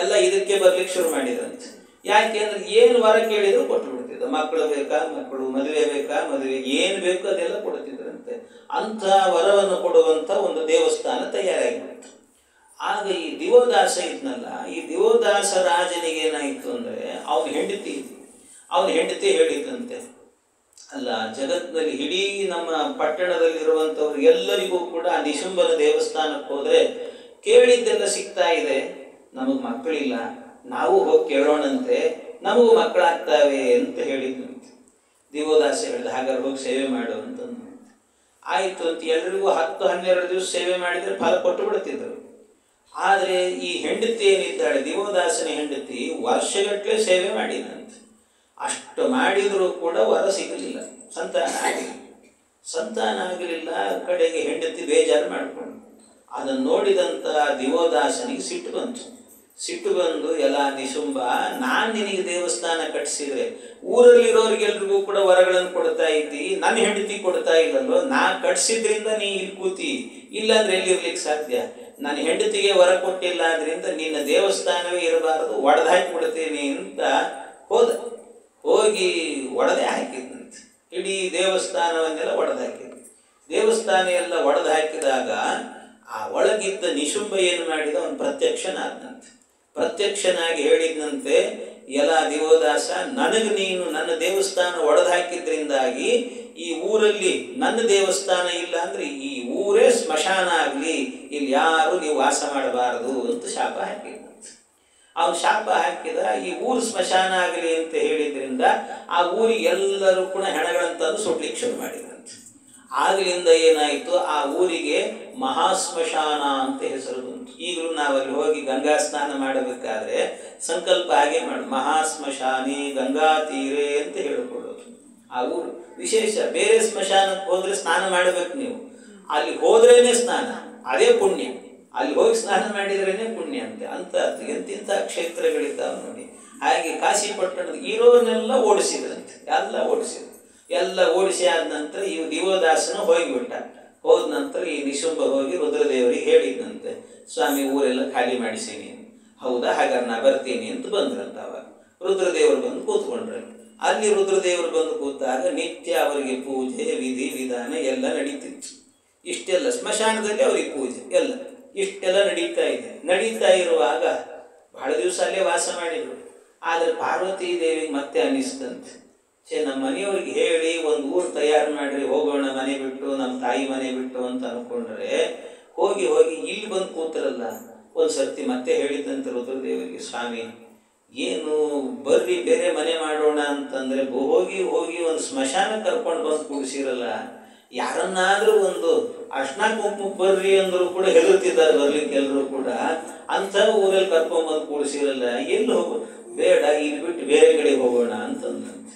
ಎಲ್ಲ ಇದಕ್ಕೆ ಬರ್ಲಿಕ್ಕೆ ಶುರು ಮಾಡಿದ್ರಂತೆ. ಯಾಕೆ ಅಂದರೆ ಏನು ವರ ಕೇಳಿದ್ರು ಕೊಟ್ಟು ಬಿಡ್ತಿದ್ದ. ಮಕ್ಕಳು ಬೇಕಾ ಮಕ್ಕಳು, ಮದುವೆ ಬೇಕಾ ಮದುವೆ, ಏನು ಬೇಕು ಅದೆಲ್ಲ ಕೊಡ್ತಿದ್ರಂತೆ. ಅಂಥ ವರವನ್ನು ಕೊಡುವಂಥ ಒಂದು ದೇವಸ್ಥಾನ ತಯಾರಾಗಿಬಿಡ್ತು. ಆಗ ಈ ದಿವೋದಾಸ ಇದ್ನಲ್ಲ, ಈ ದಿವೋದಾಸ ರಾಜನಿಗೆ ಏನಾಯಿತು ಅಂದರೆ, ಅವನ ಹೆಂಡತಿ ಹೇಳಿದಂತೆ, ಅಲ್ಲ ಜಗತ್ತಿನಲ್ಲಿ ಇಡೀ ನಮ್ಮ ಪಟ್ಟಣದಲ್ಲಿರುವಂಥವ್ರು ಎಲ್ಲರಿಗೂ ಕೂಡ ಆ ನಿಶುಂಭನ ದೇವಸ್ಥಾನಕ್ಕೆ ಹೋದರೆ ಕೇಳಿದ್ದೆಲ್ಲ ಸಿಗ್ತಾ ಇದೆ, ನಮಗೆ ಮಕ್ಕಳಿಲ್ಲ, ನಾವು ಹೋಗಿ ಕೇಳೋಣಂತೆ, ನಮಗೂ ಮಕ್ಕಳಾಗ್ತಾವೆ ಅಂತ ಹೇಳಿದ್ನಂತೆ. ದಿವೋದಾಸ ಹೇಳಿದ, ಹಾಗಾದ್ರೆ ಹೋಗಿ ಸೇವೆ ಮಾಡು ಅಂತಂದು. ಆಯಿತು ಅಂತ ಎಲ್ರಿಗೂ 10-12 ದಿವಸ ಸೇವೆ ಮಾಡಿದರೆ ಫಲ ಕೊಟ್ಟು ಬಿಡ್ತಿದ್ರು. ಆದರೆ ಈ ಹೆಂಡತಿ ಏನಿದ್ದಾಳೆ, ದಿವೋದಾಸನ ಹೆಂಡತಿ, ವರ್ಷಗಟ್ಟಲೆ ಸೇವೆ ಮಾಡಿದಂತೆ. ಅಷ್ಟು ಮಾಡಿದರೂ ಕೂಡ ವರ ಸಿಗಲಿಲ್ಲ, ಸಂತಾನ ಆಗಲಿಲ್ಲ. ಕಡೆಗೆ ಹೆಂಡತಿ ಬೇಜಾರು ಮಾಡಿಕೊಂಡು, ಅದನ್ನು ನೋಡಿದಂಥ ದಿವೋದಾಸನಿಗೆ ಸಿಟ್ಟು ಬಂದು ಎಲ್ಲ ನಿಶುಂಭ, ನಾನು ನಿನಗೆ ದೇವಸ್ಥಾನ ಕಟ್ಟಿಸಿದ್ರೆ ಊರಲ್ಲಿರೋರಿಗೆಲ್ರಿಗೂ ಕೂಡ ವರಗಳನ್ನು ಕೊಡ್ತಾ ಇದ್ದಿ, ನನ್ನ ಹೆಂಡತಿ ಕೊಡ್ತಾ ಇಲ್ಲಲ್ವ, ನಾ ಕಟ್ಸಿದ್ರಿಂದ ನೀ ಇಲ್ಲಿ ಕೂತಿ, ಇಲ್ಲಾಂದ್ರೆ ಎಲ್ಲಿರ್ಲಿಕ್ಕೆ ಸಾಧ್ಯ? ನನ್ನ ಹೆಂಡತಿಗೆ ವರ ಕೊಟ್ಟಿಲ್ಲ ಆದ್ರಿಂದ ನಿನ್ನ ದೇವಸ್ಥಾನವೇ ಇರಬಾರದು, ಒಡೆದು ಹಾಕಿಬಿಡ್ತೇನೆ ಅಂತ ಹೋಗಿ ಒಡೆದೇ ಹಾಕಿದ್ನಂತೆ. ಇಡೀ ದೇವಸ್ಥಾನವನ್ನೆಲ್ಲ ಒಡೆದು ಹಾಕಿದ್ನು. ದೇವಸ್ಥಾನ ಎಲ್ಲ ಒಡೆದು ಹಾಕಿದಾಗ ಆ ಒಳಗಿದ್ದ ನಿಶುಂಭ ಏನು ಮಾಡಿದ, ಅವನು ಪ್ರತ್ಯಕ್ಷನಾಗಿ ಹೇಳಿದ್ನಂತೆ, ಎಲ್ಲ ದಿವೋದಾಸ, ನನಗೆ ನೀನು ನನ್ನ ದೇವಸ್ಥಾನ ಒಡೆದು ಹಾಕಿದ್ರಿಂದಾಗಿ ಈ ಊರಲ್ಲಿ ನನ್ನ ದೇವಸ್ಥಾನ ಇಲ್ಲ ಅಂದ್ರೆ ಈ ಊರೇ ಸ್ಮಶಾನ ಆಗಲಿ, ಇಲ್ಲಿ ಯಾರು ನೀವು ವಾಸ ಮಾಡಬಾರದು ಅಂತ ಶಾಪ ಹಾಕಿದ್ನಂತೆ. ಅವನು ಶಾಪ ಹಾಕಿದ, ಈ ಊರು ಸ್ಮಶಾನ ಆಗಲಿ ಅಂತ ಹೇಳಿದ್ರಿಂದ ಆ ಊರಿಗೆ ಎಲ್ಲರೂ ಕೂಡ ಹೆಣಗಳಂತಂದು ಸುಡ್ಲಿಕ್ಕೆ ಶುರು ಮಾಡಿದ್ರಂತೆ. ಆಗಲಿಂದ ಏನಾಯಿತು, ಆ ಊರಿಗೆ ಮಹಾಸ್ಮಶಾನ ಅಂತ ಹೆಸರು ಬಂತು. ಈಗಲೂ ನಾವಲ್ಲಿ ಹೋಗಿ ಗಂಗಾ ಸ್ನಾನ ಮಾಡಬೇಕಾದ್ರೆ ಸಂಕಲ್ಪ ಹಾಗೆ ಮಾಡಿ, ಮಹಾಸ್ಮಶಾನಿ ಗಂಗಾ ತೀರೆ ಅಂತ ಹೇಳಿಕೊಳ್ಳೋದು. ಆ ಊರು ವಿಶೇಷ. ಬೇರೆ ಸ್ಮಶಾನಕ್ಕೆ ಹೋದ್ರೆ ಸ್ನಾನ ಮಾಡಬೇಕು ನೀವು, ಅಲ್ಲಿ ಹೋದ್ರೇನೆ ಸ್ನಾನ, ಅದೇ ಪುಣ್ಯ. ಅಲ್ಲಿ ಹೋಗಿ ಸ್ನಾನ ಮಾಡಿದ್ರೇನೆ ಪುಣ್ಯ ಅಂತೆ. ಅಂತ ಎಂತಿಂಥ ಕ್ಷೇತ್ರಗಳಿದ್ದಾವೆ ನೋಡಿ. ಹಾಗೆ ಕಾಶಿಪಟ್ಟಣದ ಇರೋನೆಲ್ಲ ಓಡಿಸಿದ್ರಂತೆ, ಎಲ್ಲ ಓಡಿಸಿ ಆದ ನಂತರ ಇವು ದಿವೋದಾಸನು ಹೋಗಿಬಿಟ್ಟ. ಹೋದ ನಂತರ ಈ ನಿಶುಂಭ ಹೋಗಿ ರುದ್ರದೇವರಿಗೆ ಹೇಳಿದ್ನಂತೆ, ಸ್ವಾಮಿ ಊರೆಲ್ಲ ಖಾಲಿ ಮಾಡಿಸೀನಿ. ಹೌದಾ, ಹಾಗಾದ್ರೆ ನಾ ಬರ್ತೀನಿ ಅಂತ ಬಂದ್ರಂತ. ಅವಾಗ ರುದ್ರದೇವರು ಬಂದು ಕೂತ್ಕೊಂಡ್ರೆ, ಅಲ್ಲಿ ರುದ್ರದೇವರು ಬಂದು ಕೂತಾಗ ನಿತ್ಯ ಅವರಿಗೆ ಪೂಜೆ ವಿಧಿ ವಿಧಾನ ಎಲ್ಲ ನಡೀತಿತ್ತು. ಇಷ್ಟೆಲ್ಲ ಸ್ಮಶಾನದಲ್ಲಿ ಅವರಿಗೆ ಪೂಜೆ ಎಲ್ಲ ಇಷ್ಟೆಲ್ಲ ನಡೀತಾ ಇರುವಾಗ ಬಹಳ ದಿವಸ ಅಲ್ಲೇ ವಾಸ ಮಾಡಿದ್ರು. ಆದರೆ ಪಾರ್ವತೀ ದೇವಿಗೆ ಮತ್ತೆ ಅನ್ನಿಸ್ತಂತೆ, ನಮ್ಮ ಮನೆಯವ್ರಿಗೆ ಹೇಳಿ ಒಂದು ಊರು ತಯಾರು ಮಾಡ್ರಿ, ಹೋಗೋಣ ಮನೆ ಬಿಟ್ಟು, ನಮ್ಮ ತಾಯಿ ಮನೆ ಬಿಟ್ಟು ಅಂತ ಅನ್ಕೊಂಡ್ರೆ ಹೋಗಿ ಇಲ್ಲಿ ಬಂದು ಕೂತರಲ್ಲ. ಒಂದು ಸರ್ತಿ ಮತ್ತೆ ಹೇಳಿದ್ದಂತೆ ರುದ್ರದೇವರಿಗೆ, ಸ್ವಾಮಿ ಏನು ಬರ್ರಿ ಬೇರೆ ಮನೆ ಮಾಡೋಣ ಅಂತಂದ್ರೆ ಹೋಗಿ ಒಂದು ಸ್ಮಶಾನ ಕರ್ಕೊಂಡು ಬಂದು ಕೂಡಿಸಿರಲ್ಲ, ಯಾರನ್ನಾದ್ರೂ ಒಂದು ಅರ್ಶನ ಕುಂಕುಮ ಬರ್ರಿ ಅಂದ್ರು ಕೂಡ ಹೆದರ್ತಿದ್ದಾರೆ ಬರ್ಲಿಕ್ಕೆ ಎಲ್ಲರೂ ಕೂಡ. ಅಂಥ ಊರಲ್ಲಿ ಕರ್ಕೊಂಡ್ಬಂದು ಕೂಡಿಸಿರಲ್ಲ, ಎಲ್ಲಿ ಬೇಡ, ಇಲ್ಲಿ ಬಿಟ್ಟು ಬೇರೆ ಕಡೆಗೆ ಹೋಗೋಣ ಅಂತಂದಂತೆ.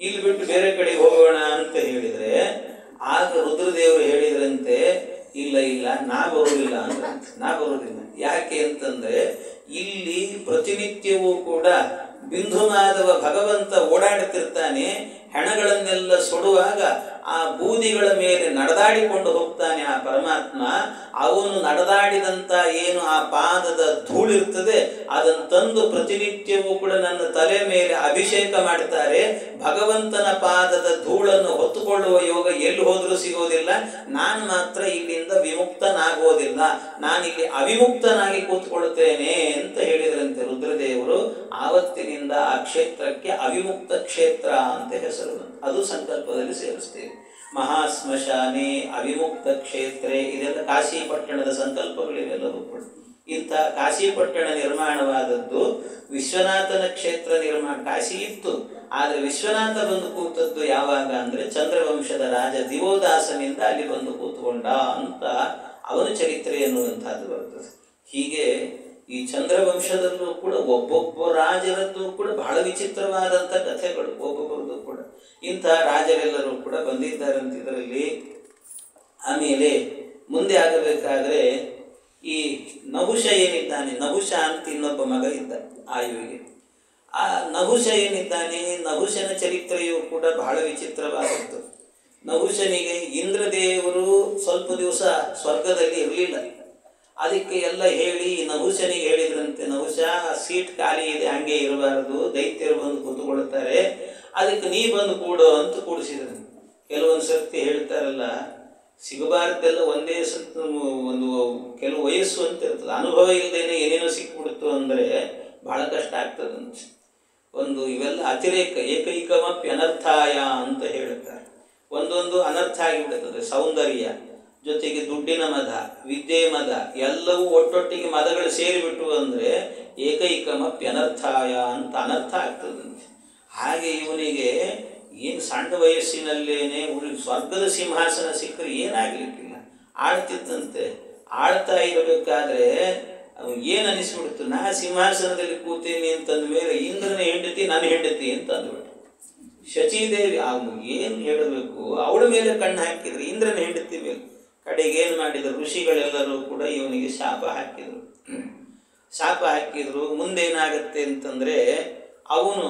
ಇಲ್ಲಿ ಬಿಟ್ಟು ಬೇರೆ ಕಡೆಗೆ ಹೋಗೋಣ ಅಂತ ಹೇಳಿದ್ರೆ ಆಗ ರುದ್ರದೇವರು ಹೇಳಿದ್ರಂತೆ, ಇಲ್ಲ ನಾ ಬರೋದಿಲ್ಲ ಅಂದ್ರಂತೆ. ನಾ ಬರೋದಿಲ್ಲ ಯಾಕೆ ಅಂತಂದ್ರೆ ಇಲ್ಲಿ ಪ್ರತಿನಿತ್ಯವೂ ಕೂಡ ಬಿಂದುಮಾದವ ಭಗವಂತ ಓಡಾಡುತ್ತಿರ್ತಾನೆ. ಹೆಣಗಳನ್ನೆಲ್ಲ ಸುಡುವಾಗ ಆ ಬೂದಿಗಳ ಮೇಲೆ ನಡೆದಾಡಿಕೊಂಡು ಹೋಗ್ತಾನೆ ಆ ಪರಮಾತ್ಮ. ಅವನು ನಡೆದಾಡಿದಂತ ಏನು ಆ ಪಾದದ ಧೂಳಿರ್ತದೆ ಅದನ್ನು ತಂದು ಪ್ರತಿನಿತ್ಯವೂ ಕೂಡ ನನ್ನ ತಲೆ ಮೇಲೆ ಅಭಿಷೇಕ ಮಾಡ್ತಾರೆ. ಭಗವಂತನ ಪಾದದ ಧೂಳನ್ನು ಹೊತ್ತುಕೊಳ್ಳುವ ಯೋಗ ಎಲ್ಲಿ ಹೋದ್ರೂ ಸಿಗೋದಿಲ್ಲ. ನಾನು ಮಾತ್ರ ಇಲ್ಲಿಂದ ವಿಮುಕ್ತನಾಗೋದಿಲ್ಲ, ನಾನಿಲ್ಲಿ ಅವಿಮುಕ್ತನಾಗಿ ಕೂತ್ಕೊಳ್ತೇನೆ ಅಂತ ಹೇಳಿದ್ರಂತೆ ರುದ್ರದೇವರು. ಆವತ್ತಿನಿಂದ ಆ ಕ್ಷೇತ್ರಕ್ಕೆ ಅವಿಮುಕ್ತ ಕ್ಷೇತ್ರ ಅಂತ ಹೆಸರು. ಅದು ಸಂಕಲ್ಪದಲ್ಲಿ ಸೇರಿಸ್ತೇವೆ. ಮಹಾಸ್ಮಶಾನೆ ಅವಿಮುಕ್ತ ಕ್ಷೇತ್ರೆ, ಇದೆಲ್ಲ ಕಾಶಿಪಟ್ಟಣದ ಸಂಕಲ್ಪಗಳಿವೆಲ್ಲವೂ ಕೂಡ. ಇಂಥ ಕಾಶಿಪಟ್ಟಣ ನಿರ್ಮಾಣವಾದದ್ದು ವಿಶ್ವನಾಥನ ಕ್ಷೇತ್ರ ನಿರ್ಮಾಣ. ಕಾಶಿ ಇತ್ತು, ಆದರೆ ವಿಶ್ವನಾಥ ಬಂದು ಕೂತದ್ದು ಯಾವಾಗ ಅಂದ್ರೆ ಚಂದ್ರವಂಶದ ರಾಜ ದಿವೋದಾಸನಿಂದ ಅಲ್ಲಿ ಬಂದು ಕೂತ್ಕೊಂಡ ಅಂತ ಅವನ ಚರಿತ್ರೆ ಎನ್ನುವಂಥದ್ದು ಬರ್ತದೆ. ಹೀಗೆ ಈ ಚಂದ್ರವಂಶದಲ್ಲೂ ಕೂಡ ಒಬ್ಬೊಬ್ಬ ರಾಜರದ್ದು ಕೂಡ ಬಹಳ ವಿಚಿತ್ರವಾದಂಥ ಕಥೆಗಳು ಒಬ್ಬೊಬ್ಬರದ್ದು ಕೂಡ. ಇಂಥ ರಾಜರೆಲ್ಲರೂ ಕೂಡ ಬಂದಿದ್ದಾರಂತ ಇದರಲ್ಲಿ. ಆಮೇಲೆ ಮುಂದೆ ಆಗಬೇಕಾದ್ರೆ ಈ ನಹುಷ ಏನಿದ್ದಾನೆ, ನಹುಷ ಅಂತ ಇನ್ನೊಬ್ಬ ಮಗ ಇದ್ದ ಆಯುವಿಗೆ. ಆ ನಹುಷ ಏನಿದ್ದಾನೆ, ನಹುಷನ ಚರಿತ್ರೆಯೂ ಕೂಡ ಬಹಳ ವಿಚಿತ್ರವಾದದ್ದು. ನಹುಷನಿಗೆ ಇಂದ್ರದೇವರು ಸ್ವಲ್ಪ ದಿವಸ ಸ್ವರ್ಗದಲ್ಲಿ ಇರಲಿಲ್ಲ. ಅದಕ್ಕೆ ಎಲ್ಲ ಹೇಳಿ ನಹುಷನಿಗೆ ಹೇಳಿದ್ರಂತೆ, ನಹುಷ ಸೀಟ್ ಖಾಲಿ ಇದೆ, ಹಂಗೆ ಇರಬಾರದು, ದೈತ್ಯರು ಬಂದು ಕೂತ್ಕೊಳ್ತಾರೆ, ಅದಕ್ಕೆ ನೀ ಬಂದು ಕೂಡೋ ಅಂತ ಕೂಡಿಸಿದ್ರು. ಕೆಲವೊಂದು ಸರ್ತಿ ಹೇಳ್ತಾರಲ್ಲ, ಸಿಗಬಾರ್ದೆಲ್ಲ ಒಂದೇ ಒಂದು ಕೆಲವು ವಯಸ್ಸು ಅಂತ ಇರ್ತದೆ, ಅನುಭವ ಇಲ್ಲದೇನೆ ಏನೇನೋ ಸಿಕ್ಬಿಡ್ತು ಅಂದರೆ ಬಹಳ ಕಷ್ಟ ಆಗ್ತದಂತೆ. ಒಂದು ಇವೆಲ್ಲ ಅತಿರೇಕ ಏಕೈಕಮಪ್ಯ ಅನರ್ಥಾಯ ಅಂತ ಹೇಳುತ್ತಾರೆ. ಒಂದೊಂದು ಅನರ್ಥ ಆಗಿಬಿಡುತ್ತದೆ. ಸೌಂದರ್ಯ ಜೊತೆಗೆ ದುಡ್ಡಿನ ಮದ, ವಿದ್ಯೆ ಮದ ಎಲ್ಲವೂ ಒಟ್ಟೊಟ್ಟಿಗೆ ಮದಗಳು ಸೇರಿಬಿಟ್ಟು ಅಂದರೆ ಏಕೈಕಮಪ್ಯ ಅನರ್ಥಾಯ ಅಂತ ಅನರ್ಥ ಆಗ್ತದಂತೆ. ಹಾಗೆ ಇವನಿಗೆ ಏನು ಸಣ್ಣ ವಯಸ್ಸಿನಲ್ಲೇನೆ ಸ್ವರ್ಗದ ಸಿಂಹಾಸನ ಸಿಕ್ಕರೆ ಏನಾಗಲಿಕ್ಕಿಲ್ಲ, ಆಳ್ತಿತ್ತಂತೆ. ಆಳ್ತಾ ಇರಬೇಕಾದ್ರೆ ಏನು ಅನಿಸ್ಬಿಡ್ತು, ನಾ ಸಿಂಹಾಸನದಲ್ಲಿ ಕೂತೀನಿ ಅಂತಂದ ಮೇಲೆ ಇಂದ್ರನ ಹೆಂಡತಿ ನನ್ನ ಹೆಂಡತಿ ಅಂತ ಅಂದ್ಬಿಟ್ಟು. ಶಚೀದೇವಿ ಏನು ಹೇಳಬೇಕು, ಅವಳ ಮೇಲೆ ಕಣ್ಣು ಹಾಕಿದ್ರು, ಇಂದ್ರನ ಹೆಂಡತಿ ಮೇಲೆ. ಕಡೆಗೆ ಏನು ಮಾಡಿದರು, ಋಷಿಗಳೆಲ್ಲರೂ ಕೂಡ ಇವನಿಗೆ ಶಾಪ ಹಾಕಿದ್ರು. ಮುಂದೇನಾಗತ್ತೆ ಅಂತಂದರೆ ಅವನು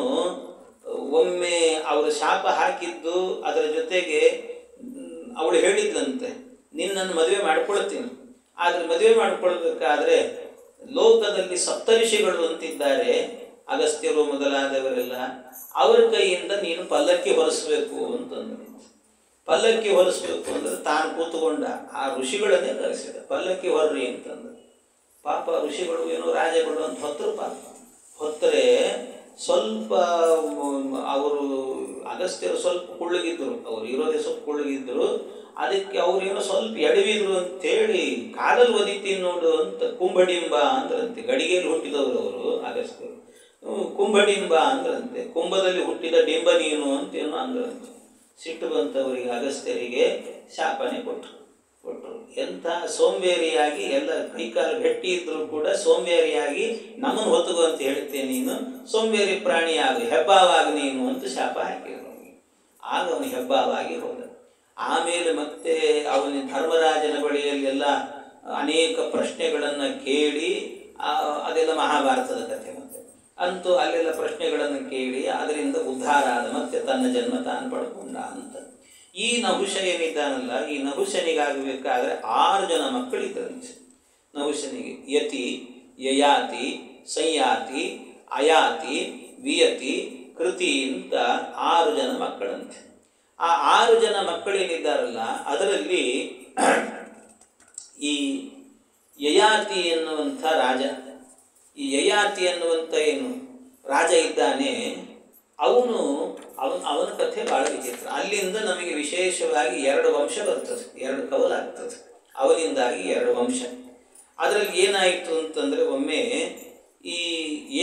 ಒಮ್ಮೆ ಅವರು ಶಾಪ ಹಾಕಿದ್ದು ಅದರ ಜೊತೆಗೆ ಅವಳು ಹೇಳಿದ್ಲಂತೆ, ನಿನ್ನನ್ನು ಮದುವೆ ಮಾಡ್ಕೊಳ್ತೀನಿ, ಆದರೆ ಮದುವೆ ಮಾಡ್ಕೊಳ್ಬೇಕಾದ್ರೆ ಲೋಕದಲ್ಲಿ ಸಪ್ತಋಷಿಗಳು ಅಂತಿದ್ದಾರೆ, ಅಗಸ್ತ್ಯರು ಮೊದಲಾದವರೆಲ್ಲ, ಅವರ ಕೈಯಿಂದ ನೀನು ಪಲ್ಲಕ್ಕಿ ಹೊರಿಸ್ಬೇಕು ಅಂತಂದ್ರು. ಪಲ್ಲಕ್ಕಿ ಹೊರಿಸ್ಬೇಕು ಅಂದ್ರೆ ತಾನು ಕೂತ್ಕೊಂಡ ಆ ಋಷಿಗಳನ್ನೇ ಕರೆಸಿದ, ಪಲ್ಲಕ್ಕಿ ಹೊರ್ರಿ ಅಂತಂದ್ರು. ಪಾಪ ಋಷಿಗಳು ಏನೋ ರಾಜಗಳು ಅಂತ ಹೊತ್ತರು. ಪಾಪ ಹೊತ್ತರೆ ಸ್ವಲ್ಪ ಅವರು ಅಗಸ್ತ್ಯರು ಸ್ವಲ್ಪ ಕುಳ್ಳಗಿದ್ರು, ಅವ್ರು ಇರೋದೇ ಸ್ವಲ್ಪ ಕುಳ್ಳಗಿದ್ರು. ಅದಕ್ಕೆ ಅವ್ರೇನೋ ಸ್ವಲ್ಪ ಎಡವಿದ್ರು ಅಂತೇಳಿ ಕಾಲಲ್ಲಿ ಒದಿತೀನಿ ನೋಡು ಅಂತ ಕುಂಭಡಿಂಬ ಅಂದ್ರಂತೆ. ಗಡಿಗೆಯಲ್ಲಿ ಹುಟ್ಟಿದವರು ಅವರು ಅಗಸ್ತ್ಯರು, ಕುಂಭಡಿಂಬ ಅಂದ್ರಂತೆ. ಕುಂಭದಲ್ಲಿ ಹುಟ್ಟಿದ ಡಿಂಬ ನೀನು ಅಂತೇನೋ ಅಂದ್ರಂತೆ. ಸಿಟ್ಟು ಬಂತವರಿಗೆ, ಅಗಸ್ತ್ಯರಿಗೆ ಶಾಪನೆ ಕೊಟ್ಟರು. ಎಂಥ ಸೋಂಬೇರಿಯಾಗಿ, ಎಲ್ಲ ಕೈಕಾಲು ಗಟ್ಟಿ ಇದ್ರೂ ಕೂಡ ಸೋಂಬೇರಿಯಾಗಿ ನಮ್ಮನ್ನು ಹೊತ್ತುಗು ಅಂತ ಹೇಳ್ತೇನೆ, ನೀನು ಸೋಂಬೇರಿ ಪ್ರಾಣಿಯಾಗಿ ಹೆಬ್ಬಾವಾಗಿ ನೀನು ಅಂತ ಶಾಪ ಹಾಕಿದ್ರು. ಆಗ ಅವನು ಹೆಬ್ಬಾವಾಗಿ ಹೋದ. ಆಮೇಲೆ ಮತ್ತೆ ಅವನ ಧರ್ಮರಾಜನ ಬಳಿಯಲ್ಲೆಲ್ಲ ಅನೇಕ ಪ್ರಶ್ನೆಗಳನ್ನು ಕೇಳಿ, ಅದೆಲ್ಲ ಮಹಾಭಾರತದ ಕಥೆ. ಮತ್ತೆ ಅಂತೂ ಅಲ್ಲೆಲ್ಲ ಪ್ರಶ್ನೆಗಳನ್ನು ಕೇಳಿ ಅದರಿಂದ ಉದ್ಧಾರ ಆದ, ಮತ್ತೆ ತನ್ನ ಜನ್ಮ ತಾನು ಪಡ್ಕೊಂಡ ಅಂತ. ಈ ನಹುಷ ಏನಿದ್ದಾನಲ್ಲ, ಈ ನಹುಷನಿಗಾಗಬೇಕಾದ್ರೆ 6 ಜನ ಮಕ್ಕಳಿದ್ರಂತೆ ನಹುಷನಿಗೆ. ಯತಿ, ಯಯಾತಿ, ಸಂಯಾತಿ, ಅಯಾತಿ, ವಿಯತಿ, ಕೃತಿ ಅಂತ 6 ಜನ ಮಕ್ಕಳಂತೆ. ಆ 6 ಜನ ಮಕ್ಕಳೇನಿದ್ದಾರಲ್ಲ ಅದರಲ್ಲಿ ಈ ಯಯಾತಿ ಎನ್ನುವಂಥ ರಾಜ, ಈ ಯಯಾತಿ ಎನ್ನುವಂಥ ಏನು ರಾಜ ಇದ್ದಾನೆ, ಅವನ ಕಥೆ ಭಾಳ ವಿಚಿತ್ರ. ಅಲ್ಲಿಂದ ನಮಗೆ ವಿಶೇಷವಾಗಿ 2 ವಂಶ ಬರ್ತದೆ, 2 ಕವಲಾಗ್ತದೆ. ಅವನಿಂದಾಗಿ 2 ವಂಶ. ಅದರಲ್ಲಿ ಏನಾಯಿತು ಅಂತಂದರೆ, ಒಮ್ಮೆ ಈ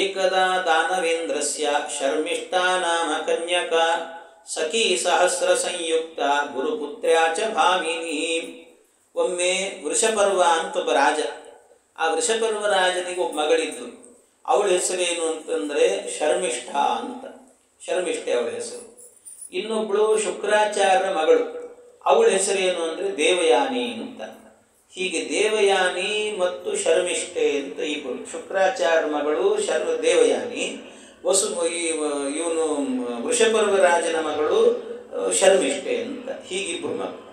ಏಕದಾ ದಾನವೇಂದ್ರಸ್ಯ ಶರ್ಮಿಷ್ಠಾ ನಾಮ ಕನ್ಯಕ ಸಖಿ ಸಹಸ್ರ ಸಂಯುಕ್ತ ಗುರುಪುತ್ರ್ಯಾ ಚ ಭಾಮಿನಿ. ಒಮ್ಮೆ ವೃಷಪರ್ವ ಅಂತ ಒಬ್ಬ ರಾಜ, ಆ ವೃಷಪರ್ವ ರಾಜನಿಗೆ ಒಬ್ಬ ಮಗಳಿದ್ಲು. ಅವಳ ಹೆಸರೇನು ಅಂತಂದರೆ ಶರ್ಮಿಷ್ಠ ಅಂತ, ಶರ್ಮಿಷ್ಠೆ ಅವಳ ಹೆಸರು. ಇನ್ನೊಬ್ಬಳು ಶುಕ್ರಾಚಾರ್ಯ ಮಗಳು, ಅವಳ ಹೆಸರೇನು ಅಂದರೆ ದೇವಯಾನಿ ಅಂತ. ಹೀಗೆ ದೇವಯಾನಿ ಮತ್ತು ಶರ್ಮಿಷ್ಠೆ ಅಂತ ಇಬ್ಬರು, ಶುಕ್ರಾಚಾರ್ಯ ಮಗಳು ದೇವಯಾನಿ, ಇವನು ವೃಷಪರ್ವ ರಾಜನ ಮಗಳು ಶರ್ಮಿಷ್ಠೆ ಅಂತ, ಹೀಗಿಬ್ಬರು ಮಕ್ಕಳು.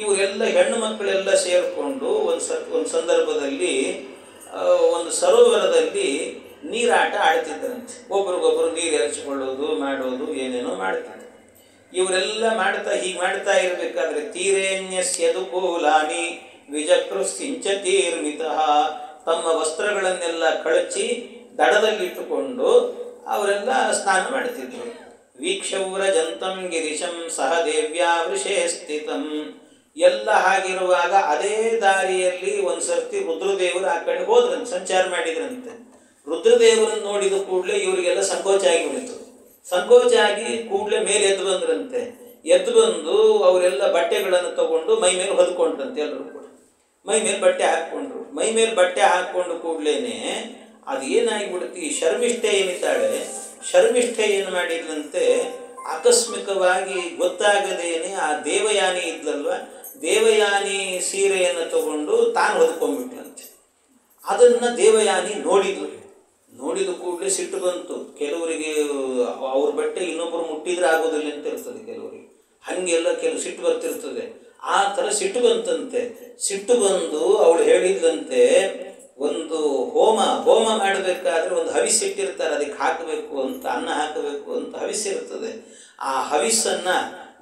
ಇವರೆಲ್ಲ ಹೆಣ್ಣು ಮಕ್ಕಳೆಲ್ಲ ಸೇರಿಕೊಂಡು ಒಂದು ಸಂದರ್ಭದಲ್ಲಿ ಒಂದು ಸರೋವರದಲ್ಲಿ ನೀರಾಟ ಆಡ್ತಿದ್ದರಂತೆ. ಒಬ್ರಿಗೊಬ್ಬರು ನೀರು ಎರಚಿಕೊಳ್ಳೋದು ಮಾಡೋದು ಏನೇನೋ ಮಾಡ್ತಾರೆ. ಇವರೆಲ್ಲ ಮಾಡ್ತಾ ಇರಬೇಕಾದ್ರೆ ತೀರೇಣ್ಯಸ್ಯದುಕೂಲಾನಿ ವಿಜಕೃಶ್ಚಿಂಚತೀರ್ಮಿತಃ, ತಮ್ಮ ವಸ್ತ್ರಗಳನ್ನೆಲ್ಲ ಕಳಚಿ ದಡದಲ್ಲಿಟ್ಟುಕೊಂಡು ಅವರೆಲ್ಲ ಸ್ನಾನ ಮಾಡ್ತಿದ್ರು. ವೀಕ್ಷವ್ರಜಂತಂ ಗಿರಿಶಂ ಸಹ ದೇವ್ಯಾ ವೃಷೇ ಸ್ಥಿತಂ. ಎಲ್ಲ ಹಾಗಿರುವಾಗ ಅದೇ ದಾರಿಯಲ್ಲಿ ಒಂದು ಸರ್ತಿ ರುದ್ರದೇವರು ಆ ಕಡೆ ಹೋದ್ರಂತೆ, ಸಂಚಾರ ಮಾಡಿದ್ರಂತೆ. ರುದ್ರದೇವರನ್ನು ನೋಡಿದ ಕೂಡಲೇ ಇವರಿಗೆಲ್ಲ ಸಂಕೋಚ ಆಗಿಬಿಡ್ತು. ಸಂಕೋಚ ಆಗಿ ಕೂಡಲೇ ಮೇಲೆ ಎದ್ದು ಬಂದ್ರಂತೆ. ಎದ್ದು ಬಂದು ಅವರೆಲ್ಲ ಬಟ್ಟೆಗಳನ್ನು ತಗೊಂಡು ಮೈ ಮೇಲೆ ಹೊದ್ಕೊಂಡ್ರಂತೆ. ಎಲ್ಲರೂ ಕೂಡ ಮೈ ಮೇಲೆ ಬಟ್ಟೆ ಹಾಕ್ಕೊಂಡ್ರು. ಮೈ ಮೇಲೆ ಬಟ್ಟೆ ಹಾಕ್ಕೊಂಡು ಕೂಡಲೇ ಅದೇನಾಗಿಬಿಡುತ್ತೆ, ಈ ಶರ್ಮಿಷ್ಠೆ ಏನಿದ್ದಾಳೆ, ಶರ್ಮಿಷ್ಠೆ ಏನು ಮಾಡಿದ್ಲಂತೆ, ಆಕಸ್ಮಿಕವಾಗಿ ಗೊತ್ತಾಗದೇನೆ ಆ ದೇವಯಾನಿ ಇದ್ಲಲ್ವ, ದೇವಯಾನಿ ಸೀರೆಯನ್ನು ತಗೊಂಡು ತಾನು ಹೊದ್ಕೊಂಡ್ಬಿಟ್ಲಂತೆ. ಅದನ್ನು ದೇವಯಾನಿ ನೋಡಿದ್ಲು. ನೋಡಿದ ಕೂಡಲೇ ಸಿಟ್ಟು ಬಂತು. ಕೆಲವರಿಗೆ ಅವ್ರ ಬಟ್ಟೆ ಇನ್ನೊಬ್ಬರು ಮುಟ್ಟಿದ್ರೆ ಆಗೋದಿಲ್ಲ ಅಂತ ಇರ್ತದೆ, ಕೆಲವರಿಗೆ ಹಾಗೆಲ್ಲ ಕೆಲವು ಸಿಟ್ಟು ಬರ್ತಿರ್ತದೆ. ಆ ಥರ ಸಿಟ್ಟು ಬಂತಂತೆ. ಸಿಟ್ಟು ಬಂದು ಅವಳು ಹೇಳಿದ್ಲಂತೆ, ಒಂದು ಹೋಮ ಮಾಡಬೇಕಾದ್ರೆ ಒಂದು ಹವಿಸ್ಸಿಟ್ಟಿರ್ತಾರೆ, ಅದಕ್ಕೆ ಹಾಕಬೇಕು ಅಂತ, ಅನ್ನ ಹಾಕಬೇಕು ಅಂತ ಹವಿಸ್ಸಿರ್ತದೆ. ಆ ಹವಿಸ್ಸನ್ನು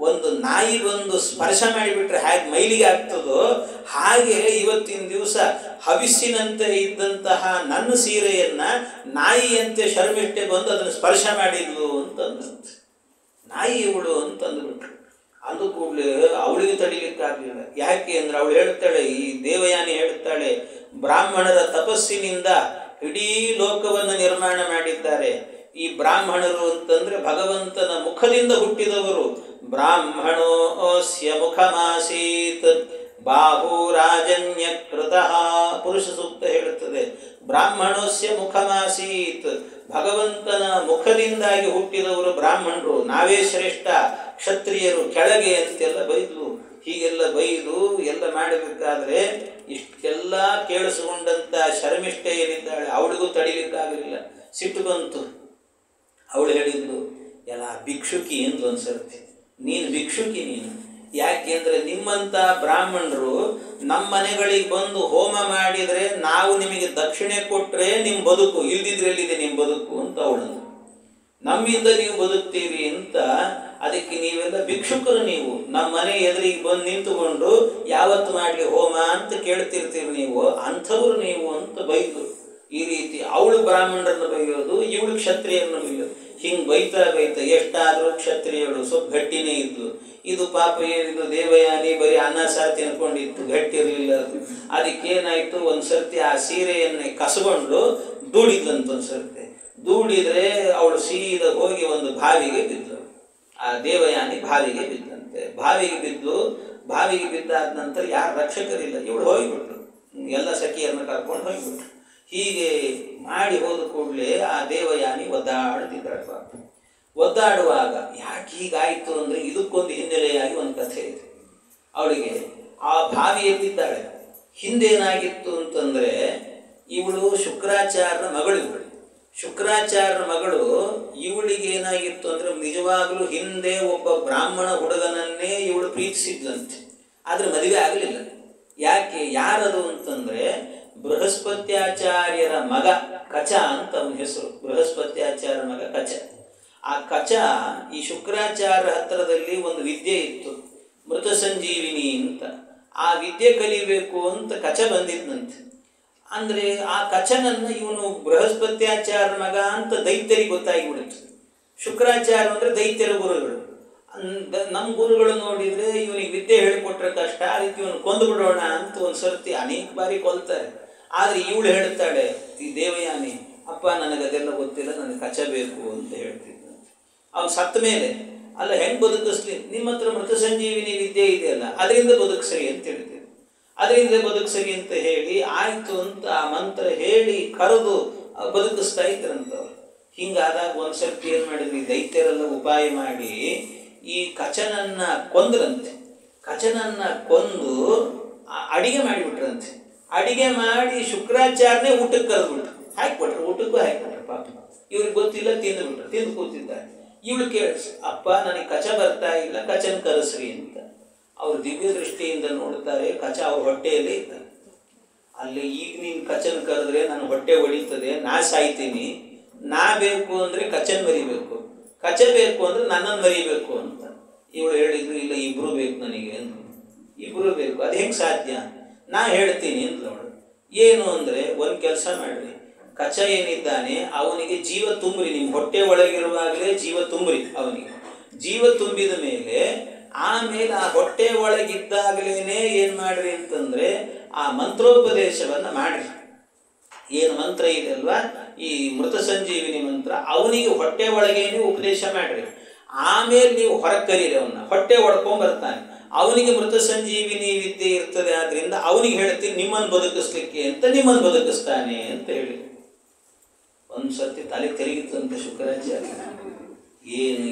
ಒಂದು ನಾಯಿ ಬಂದು ಸ್ಪರ್ಶ ಮಾಡಿಬಿಟ್ರೆ ಹೇಗೆ ಮೈಲಿಗೆ ಆಗ್ತದೋ ಹಾಗೆ ಇವತ್ತಿನ ದಿವಸ ಹವಿಸ್ಸಿನಂತೆ ಇದ್ದಂತಹ ನನ್ನ ಸೀರೆಯನ್ನು ನಾಯಿಯಂತೆ ಶರ್ಮಿಷ್ಠೆ ಬಂದು ಅದನ್ನು ಸ್ಪರ್ಶ ಮಾಡಿದ್ಲು ಅಂತಂದಂತೆ. ನಾಯಿ ಇವಳು ಅಂತಂದ್ಬಿಟ್ರು. ಅಂದು ಕೂಡಲೇ ಅವಳಿಗೆ ತಡಿಲಿಕ್ಕಾಗಲಿಲ್ಲ. ಯಾಕೆ ಅಂದ್ರೆ ಅವಳು ಹೇಳ್ತಾಳೆ, ಈ ದೇವಯಾನಿ ಹೇಳ್ತಾಳೆ, ಬ್ರಾಹ್ಮಣರ ತಪಸ್ಸಿನಿಂದ ಇಡೀ ಲೋಕವನ್ನು ನಿರ್ಮಾಣ ಮಾಡಿದ್ದಾರೆ. ಈ ಬ್ರಾಹ್ಮಣರು ಅಂತಂದ್ರೆ ಭಗವಂತನ ಮುಖದಿಂದ ಹುಟ್ಟಿದವರು. ಬ್ರಾಹ್ಮಣೋಸ್ಯ ಮುಖಮಾಸೀತ್ ಬಾಹುರಾಜನ್ಯ ಕೃತಃ, ಪುರುಷ ಸೂಕ್ತ ಹೇಳುತ್ತದೆ. ಬ್ರಾಹ್ಮಣೋಸ್ಯ ಮುಖಮಾಸೀತ್, ಭಗವಂತನ ಮುಖದಿಂದಾಗಿ ಹುಟ್ಟಿದವರು ಬ್ರಾಹ್ಮಣರು, ನಾವೇ ಶ್ರೇಷ್ಠ, ಕ್ಷತ್ರಿಯರು ಕೆಳಗೆ ಅಂತೆಲ್ಲ ಬೈದು, ಹೀಗೆಲ್ಲ ಬೈದು ಎಲ್ಲ ಮಾಡಬೇಕಾದ್ರೆ ಇಷ್ಟೆಲ್ಲ ಕೇಳಿಸಿಕೊಂಡಂತ ಶರ್ಮಿಷ್ಠೆ ಏನಿದ್ದಾಳೆ ಅವಳಿಗೂ ತಡಿಲಿಕ್ಕಾಗಲಿಲ್ಲ. ಸಿಟ್ಟು ಬಂತು. ಅವಳು ಹೇಳಿದ್ಲು, ಎಲ್ಲ ಭಿಕ್ಷುಕಿ ಎಂದು ಒಂದ್ಸರ್ತಿ, ನೀನು ಭಿಕ್ಷುಕಿ ನೀನು. ಯಾಕೆಂದ್ರೆ ನಿಮ್ಮಂಥ ಬ್ರಾಹ್ಮಣರು ನಮ್ಮ ಮನೆಗಳಿಗೆ ಬಂದು ಹೋಮ ಮಾಡಿದರೆ ನಾವು ನಿಮಗೆ ದಕ್ಷಿಣೆ ಕೊಟ್ಟರೆ ನಿಮ್ಮ ಬದುಕು, ಇಲ್ದಿದ್ರೆಲ್ಲಿದೆ ನಿಮ್ಮ ಬದುಕು ಅಂತ ಅವಳು. ನಮ್ಮಿಂದ ನೀವು ಬದುಕ್ತೀರಿ ಅಂತ, ಅದಕ್ಕೆ ನೀವೆಲ್ಲ ಭಿಕ್ಷುಕರು. ನೀವು ನಮ್ಮ ಮನೆ ಎದುರಿಗೆ ಬಂದು ನಿಂತುಕೊಂಡು ಯಾವತ್ತು ಮಾಡಲಿ ಹೋಮ ಅಂತ ಕೇಳ್ತಿರ್ತೀರಿ ನೀವು, ಅಂಥವ್ರು ನೀವು ಅಂತ ಬೈದು. ಈ ರೀತಿ ಅವಳು ಬ್ರಾಹ್ಮಣರನ್ನು ಬೈಯೋದು, ಇವಳು ಕ್ಷತ್ರಿಯರನ್ನು ಬೈಯೋದು. ಹಿಂಗೆ ಬೈತಾ ಎಷ್ಟಾದರೂ ಕ್ಷತ್ರಿಯಳು ಸ್ವಲ್ಪ ಗಟ್ಟಿನೇ ಇದ್ದು, ಇದು ಪಾಪ ಏನಿದು ದೇವಯಾನಿ ಬರೀ ಅನ್ನ ಸಾರು ತಿನ್ಕೊಂಡಿತ್ತು, ಗಟ್ಟಿರಲಿಲ್ಲ. ಅದಕ್ಕೇನಾಯಿತು, ಒಂದು ಸರ್ತಿ ಆ ಸೀರೆಯನ್ನೇ ಕಸ್ಕೊಂಡು ದೂಡಿದ್ಲಂತ. ಒಂದು ಸರ್ತಿ ದೂಡಿದ್ರೆ ಅವಳು ಸೀದಾ ಹೋಗಿ ಒಂದು ಬಾವಿಗೆ ಬಿದ್ದರು. ಆ ದೇವಯಾನಿ ಬಾವಿಗೆ ಬಿದ್ದಂತೆ. ಬಾವಿಗೆ ಬಿದ್ದಾದ ನಂತರ ಯಾರು ರಕ್ಷಕರಿಲ್ಲ, ಇವಳು ಹೋಗಿಬಿಟ್ರು, ಎಲ್ಲ ಸಖಿಯನ್ನು ಕರ್ಕೊಂಡು ಹೋಗಿಬಿಟ್ರು. ಹೀಗೆ ಮಾಡಿ ಹೋದ ಕೂಡಲೇ ಆ ದೇವಯಾನಿ ಒದ್ದಾಡ್ತಿದ್ದಾಳೆ. ಪಾಪ ಒದ್ದಾಡುವಾಗ ಯಾಕೆ ಹೀಗಾಯಿತು ಅಂದರೆ ಇದಕ್ಕೊಂದು ಹಿನ್ನೆಲೆಯಾಗಿ ಒಂದು ಕಥೆ ಇದೆ. ಅವಳಿಗೆ ಆ ಬಾವಿಯಲ್ಲಿದ್ದಾಳೆ. ಹಿಂದೇನಾಗಿತ್ತು ಅಂತಂದರೆ, ಇವಳು ಶುಕ್ರಾಚಾರ್ಯರ ಮಗಳು. ಶುಕ್ರಾಚಾರ್ಯರ ಮಗಳು ಇವಳಿಗೆ ಏನಾಗಿತ್ತು ಅಂದರೆ, ನಿಜವಾಗಲೂ ಹಿಂದೆ ಒಬ್ಬ ಬ್ರಾಹ್ಮಣ ಹುಡುಗನನ್ನೇ ಇವಳು ಪ್ರೀತಿಸಿದ್ಲಂತೆ. ಆದರೆ ಮದುವೆ ಆಗಲಿಲ್ಲ. ಯಾಕೆ, ಯಾರದು ಅಂತಂದರೆ ಬೃಹಸ್ಪತ್ಯಾಚಾರ್ಯರ ಮಗ ಕಚ ಅಂತ ಅವನ ಹೆಸರು. ಬೃಹಸ್ಪತ್ಯಾಚಾರ್ಯರ ಮಗ ಕಚ. ಆ ಕಚ ಈ ಶುಕ್ರಾಚಾರ್ಯ ಹತ್ತಿರದಲ್ಲಿ ಒಂದು ವಿದ್ಯೆ ಇತ್ತು, ಮೃತ ಸಂಜೀವಿನಿ ಅಂತ. ಆ ವಿದ್ಯೆ ಕಲಿಬೇಕು ಅಂತ ಕಚ ಬಂದಿದ್ದಂತೆ. ಅಂದರೆ ಆ ಕಚನನ್ನು ಇವನು ಬೃಹಸ್ಪತ್ಯಾಚಾರ್ಯ ಮಗ ಅಂತ ದೈತ್ಯರಿಗೆ ಗೊತ್ತಾಗಿಬಿಡುತ್ತೆ. ಶುಕ್ರಾಚಾರ್ಯ ಅಂದರೆ ದೈತ್ಯರ ಗುರುಗಳು. ನಮ್ಮ ಗುರುಗಳು ನೋಡಿದರೆ ಇವನಿಗೆ ವಿದ್ಯೆ ಹೇಳಿಕೊಟ್ರೆ ಕಷ್ಟ, ಅದಕ್ಕೆ ಇವನು ಕೊಂದು ಬಿಡೋಣ ಅಂತ ಒಂದು ಸರ್ತಿ ಅನೇಕ ಬಾರಿ ಕೊಲ್ತಾರೆ. ಆದರೆ ಇವಳು ಹೇಳ್ತಾಳೆ, ಈ ದೇವಯಾನಿ, ಅಪ್ಪ ನನಗದೆಲ್ಲ ಗೊತ್ತಿಲ್ಲ, ನನಗೆ ಕಚ ಬೇಕು ಅಂತ ಹೇಳ್ತಿದ್ದಂತೆ. ಅವ್ನು ಸತ್ತ ಮೇಲೆ, ಅಲ್ಲ ಹೆಂಗೆ ಬದುಕಿಸ್ಲಿ, ನಿಮ್ಮ ಹತ್ರ ಮೃತ ಸಂಜೀವಿನಿ ವಿದ್ಯೆ ಇದೆಯಲ್ಲ, ಅದರಿಂದ ಬದುಕಿಸ್ರಿ ಅಂತ ಹೇಳ್ತಿದ್ದೆ. ಅದರಿಂದ ಬದುಕಿಸ್ರಿ ಅಂತ ಹೇಳಿ ಆಯಿತು ಅಂತ ಆ ಮಂತ್ರ ಹೇಳಿ ಕರೆದು ಬದುಕಿಸ್ತಾ ಇದ್ರಂತವ್ರು. ಹಿಂಗಾದಾಗ ಒಂದು ಸರ್ತಿ ಏನು ಮಾಡಿದ್ವಿ, ದೈತ್ಯರೆಲ್ಲ ಉಪಾಯ ಮಾಡಿ ಈ ಕಚನನ್ನ ಕೊಂದ್ರಂತೆ. ಕಚನನ್ನ ಕೊಂದು ಅಡಿಗೆ ಮಾಡಿಬಿಟ್ರಂತೆ. ಅಡಿಗೆ ಮಾಡಿ ಶುಕ್ರಾಚಾರ್ಯನೇ ಊಟಕ್ಕೆ ಕರೆದ್ಬಿಟ್ರು, ಹಾಕಿಬಿಟ್ರು, ಊಟಕ್ಕೂ ಹಾಕಿಬಿಟ್ರು. ಪಾಪ ಇವ್ರಿಗೆ ಗೊತ್ತಿಲ್ಲ, ತಿಂದು ಕೂತಿದ್ದಾರೆ. ಇವಳು ಕೇಳಿಸ್, ಅಪ್ಪ ನನಗೆ ಕಚ ಬರ್ತಾ ಇಲ್ಲ, ಕಚನ ಕರೆಸ್ರಿ ಅಂತ. ಅವ್ರು ದಿವ್ಯ ದೃಷ್ಟಿಯಿಂದ ನೋಡ್ತಾರೆ, ಕಚ ಅವ್ರ ಹೊಟ್ಟೆಯಲ್ಲೇ ಇದ್ದಾರೆ. ಅಲ್ಲಿ ಈಗ ನೀನು ಕಚನ ಕರೆದ್ರೆ ನನ್ನ ಹೊಟ್ಟೆ ಒಡಿತದೆ, ನಾ ಸಾಯ್ತೀನಿ. ನಾ ಬೇಕು ಅಂದರೆ ಕಚನ್ ಮರಿಬೇಕು, ಕಚ ಬೇಕು ಅಂದರೆ ನನ್ನನ್ನು ಮರಿಬೇಕು ಅಂತ. ಇವಳು ಹೇಳಿದ್ರು, ಇಲ್ಲ ಇಬ್ಬರು ಬೇಕು ನನಗೆ ಅಂತ. ಇಬ್ಬರು ಬೇಕು, ಅದು ಹೆಂಗೆ ಸಾಧ್ಯ, ನಾ ಹೇಳ್ತೀನಿ ಅಂತ. ನೋಡು ಏನು ಅಂದರೆ, ಒಂದು ಕೆಲಸ ಮಾಡಿರಿ, ಕಚ ಏನಿದ್ದಾನೆ ಅವನಿಗೆ ಜೀವ ತುಂಬ್ರಿ, ನಿಮ್ಮ ಹೊಟ್ಟೆ ಒಳಗಿರುವಾಗಲೇ ಜೀವ ತುಂಬ್ರಿ. ಅವನಿಗೆ ಜೀವ ತುಂಬಿದ ಮೇಲೆ ಆಮೇಲೆ ಆ ಹೊಟ್ಟೆ ಒಳಗಿದ್ದಾಗಲೇ ಏನು ಮಾಡ್ರಿ ಅಂತಂದರೆ ಆ ಮಂತ್ರೋಪದೇಶವನ್ನು ಮಾಡ್ರಿ. ಏನು ಮಂತ್ರ ಇದೆ ಅಲ್ವಾ, ಈ ಮೃತ ಸಂಜೀವಿನಿ ಮಂತ್ರ, ಅವನಿಗೆ ಹೊಟ್ಟೆ ಒಳಗೇನೆ ಉಪದೇಶ ಮಾಡ್ರಿ. ಆಮೇಲೆ ನೀವು ಹೊರಗೆ ಕರೀರಿ, ಅವನ್ನ ಹೊಟ್ಟೆ ಹೊಡ್ಕೊಂಡ್ಬರ್ತಾನೆ. ಅವನಿಗೆ ಮೃತ ಸಂಜೀವಿನಿ ವಿದ್ಯೆ ಇರ್ತದೆ, ಆದ್ರಿಂದ ಅವನಿಗೆ ಹೇಳ್ತೀನಿ ನಿಮ್ಮನ್ನು ಬದುಕಿಸ್ಲಿಕ್ಕೆ ಅಂತ, ನಿಮ್ಮನ್ನು ಬದುಕಿಸ್ತಾನೆ ಅಂತ ಹೇಳಿ. ಒಂದು ಸರ್ತಿ ತಲೆ ತೆರಗಿತ್ತಂತೆ ಶುಕ್ರಾಚಾರ್ಯ.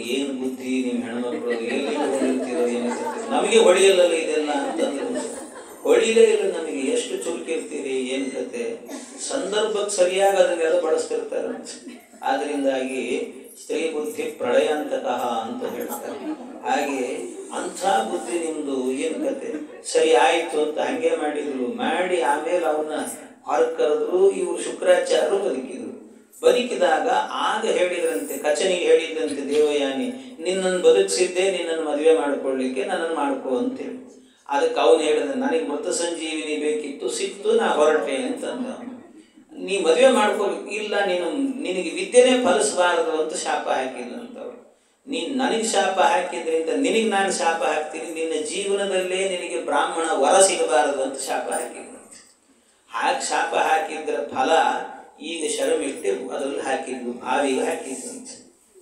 ಏನು ಬುದ್ಧಿ ನಿಮ್ಮ ಹೆಣ್ಮಕ್ಳು ಎಲ್ಲಿ ಇಟ್ಕೊಂಡಿರ್ತೀರೋ ಏನು ನಮಗೆ ಹೊಳೆಯಲ್ಲ ಇದೆಲ್ಲ ಅಂತಂದ್ರೆ ಹೊಳಿಲೇ ಇಲ್ಲ ನಮಗೆ. ಎಷ್ಟು ಚುರುಕಿರ್ತೀರಿ ಏನು ಕತೆ, ಸಂದರ್ಭಕ್ಕೆ ಸರಿಯಾಗಿ ಅದನ್ನೆಲ್ಲ ಬಳಸ್ತಿರ್ತಾರೆ. ಆದ್ರಿಂದಾಗಿ ಸ್ತ್ರೀ ಬುದ್ಧಿ ಪ್ರಳಯಾಂತಕಃ ಅಂತ ಹೇಳ್ತಾರೆ. ಹಾಗೆ ಅಂಥ ಬುದ್ಧಿ ನಿಮ್ದು ಏನು ಕತೆ, ಸರಿ ಆಯಿತು ಅಂತ ಹಂಗೆ ಮಾಡಿದ್ರು. ಮಾಡಿ ಆಮೇಲೆ ಅವನ್ನ ಹೊರಗೆ ಕರೆದ್ರು. ಇವರು ಶುಕ್ರಾಚಾರ್ಯರು ಬದುಕಿದಾಗ ಆಗ ಹೇಳಿದ್ರಂತೆ, ಕಚನಿಗೆ ಹೇಳಿದ್ದಂತೆ ದೇವಯಾನಿ, ನಿನ್ನನ್ನು ಬದುಕಿಸಿದ್ದೆ ನಿನ್ನನ್ನು ಮದುವೆ ಮಾಡ್ಕೊಳ್ಳಿಕ್ಕೆ, ನನ್ನನ್ನು ಮಾಡ್ಕೋ ಅಂತೇಳಿ. ಅದಕ್ಕೆ ಅವನು ಹೇಳಿದ, ನನಗೆ ಮೃತ ಸಂಜೀವಿನಿ ಬೇಕಿತ್ತು, ಸಿಕ್ತು, ನಾ ಹೊರಟೆ ಅಂತಂದ. ನೀ ಮದುವೆ ಮಾಡ್ಕೋಬೇಕು, ಇಲ್ಲ ನಿನಗೆ ವಿದ್ಯೆನೇ ಫಲಿಸಬಾರದು ಅಂತ ಶಾಪ ಹಾಕಿಲ್ಲ ಅಂತವ್ರು. ನೀನು ನನಗೆ ಶಾಪ ಹಾಕಿದ್ರಿಂದ ನಿನಗೆ ನಾನು ಶಾಪ ಹಾಕ್ತೀನಿ, ನಿನ್ನ ಜೀವನದಲ್ಲೇ ನಿನಗೆ ಬ್ರಾಹ್ಮಣ ವರ ಸಿಗಬಾರದು ಅಂತ ಶಾಪ ಹಾಕಿದ್ರು. ಹಾಗೆ ಶಾಪ ಹಾಕಿದ್ರ ಫಲ ಈಗ ಶರಮಿಟ್ಟು ಅದರಲ್ಲಿ ಹಾಕಿದ್ರು, ಬಾವಿಗೆ ಹಾಕಿದ್ರು ಅಂತ.